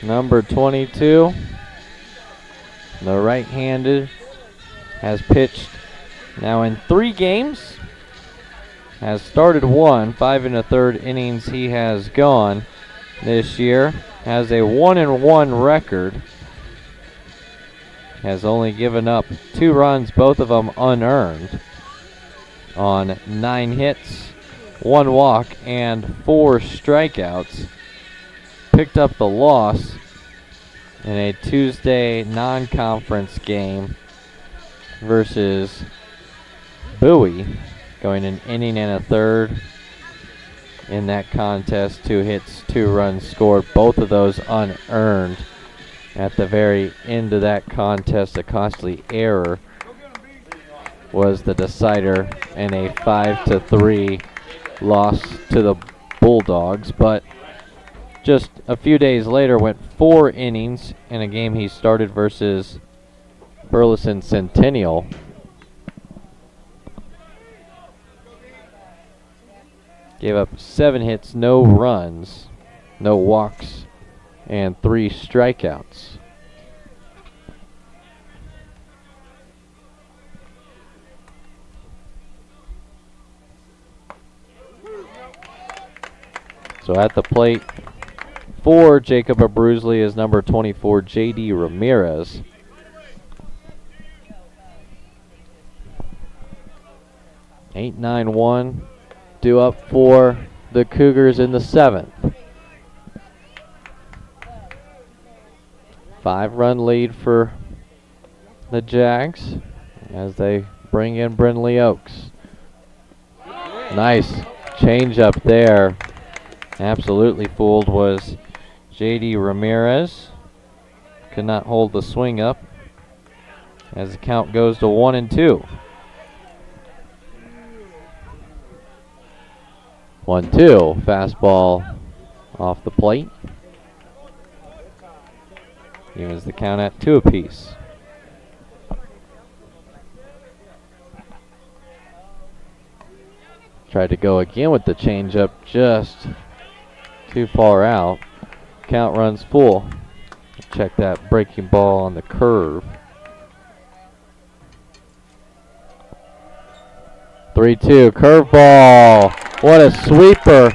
number 22. The right-handed has pitched now in 3 games, has started 1, 5 1/3 innings he has gone this year, has a 1-1 record, has only given up 2 runs, both of them unearned, on 9 hits, 1 walk, and 4 strikeouts. Picked up the loss in a Tuesday non-conference game versus Bowie, going an inning and a third in that contest. 2 hits, 2 runs scored, both of those unearned. At the very end of that contest, a costly error was the decider in a 5-3 loss to the Bulldogs, but just a few days later went 4 innings in a game he started versus Burleson Centennial. Gave up 7 hits, no runs, no walks, and 3 strikeouts. So at the plate for Jacob Abruzli is number 24, J.D. Ramirez. Eight, 9-1, due up for the Cougars in the 7th. 5-run lead for the Jags as they bring in Brinley Oaks. Nice change up there. Absolutely fooled was J.D. Ramirez. Could not hold the swing up as the count goes to 1-2. 1-2, fastball off the plate. Evens the count at 2 apiece. Tried to go again with the changeup, just too far out. Count runs full. Check that breaking ball on the curve. 3-2 curveball. What a sweeper.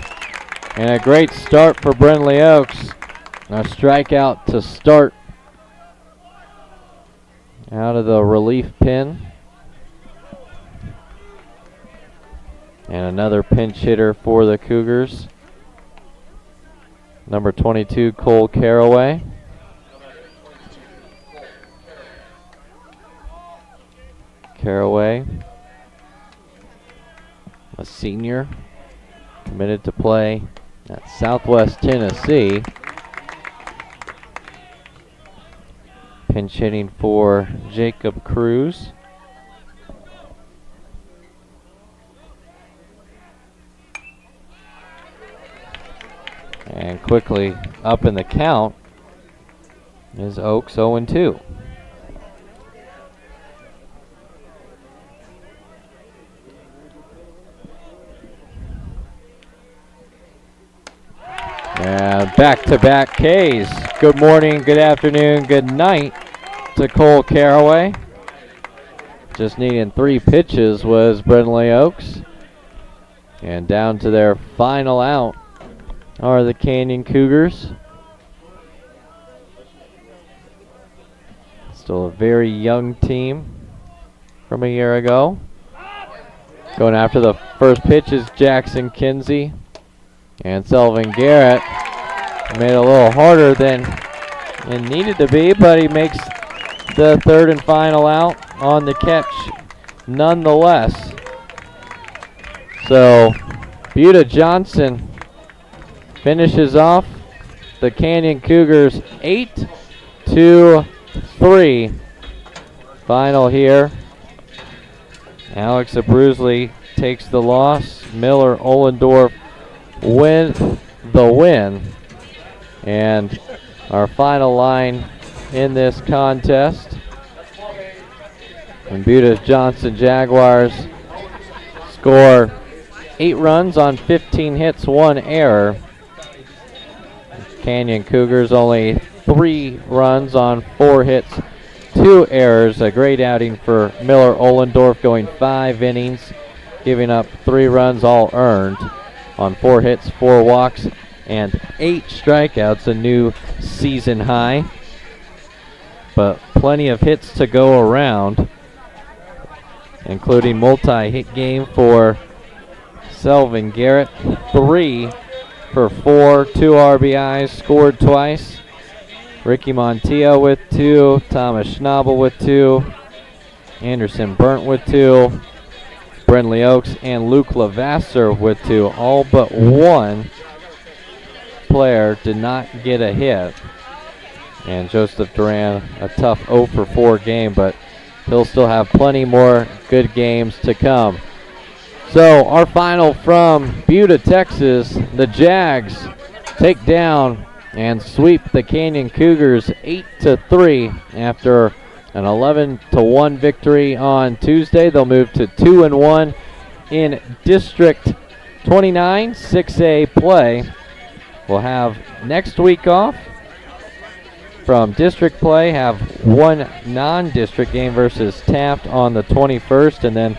And a great start for Brindley Oaks. A strikeout to start out of the relief pin. And another pinch hitter for the Cougars. Number 22, Cole Caraway. Caraway, a senior, committed to play at Southwest Tennessee. Pinch hitting for Jacob Cruz. And quickly up in the count is Oaks 0-2. And back-to-back Ks. Good morning, good afternoon, good night to Cole Caraway. Just needing 3 pitches was Brindley Oaks. And down to their final out are the Canyon Cougars. Still a very young team from a year ago. Going after the first pitch is Jackson Kinsey. And Selvin Garrett made it a little harder than it needed to be, but he makes the third and final out on the catch nonetheless. So Buda Johnson finishes off the Canyon Cougars 8-3 final here. Alex Abruzli takes the loss. Miller Ollendorf with the win. And our final line in this contest. And Buda Johnson Jaguars score 8 runs on 15 hits, 1 error. Canyon Cougars only 3 runs on 4 hits, 2 errors. A great outing for Miller Ollendorf, going 5 innings, giving up 3 runs, all earned, on 4 hits, 4 walks, and 8 strikeouts, a new season high. But plenty of hits to go around, including multi-hit game for Selvin Garrett. 3 for 4, 2 RBIs, scored twice. Ricky Montillo with 2, Thomas Schnabel with 2, Anderson Burnt with 2, Brindley Oaks and Luke Lavasser with 2. All but one player did not get a hit. And Joseph Duran, a tough 0 for 4 game, but he'll still have plenty more good games to come. So our final from Buda, Texas, the Jags take down and sweep the Canyon Cougars 8-3 after an 11-1 victory on Tuesday. They'll move to 2-1 in District 29 6A play. We'll have next week off from district play, have one non-district game versus Taft on the 21st, and then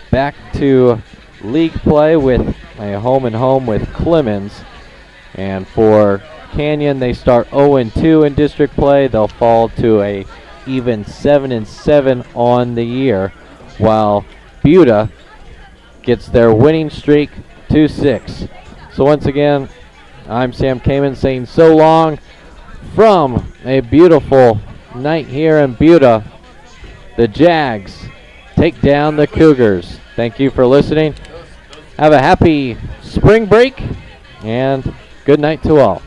back to league play with a home-and-home with Clemens. And for Canyon, they start 0-2 in district play. They'll fall to a even 7-7 on the year, while Buda gets their winning streak to 6. So once again, I'm Sam Kamen saying so long from a beautiful night here in Buda. The Jags take down the Cougars. Thank you for listening. Have a happy spring break, and good night to all.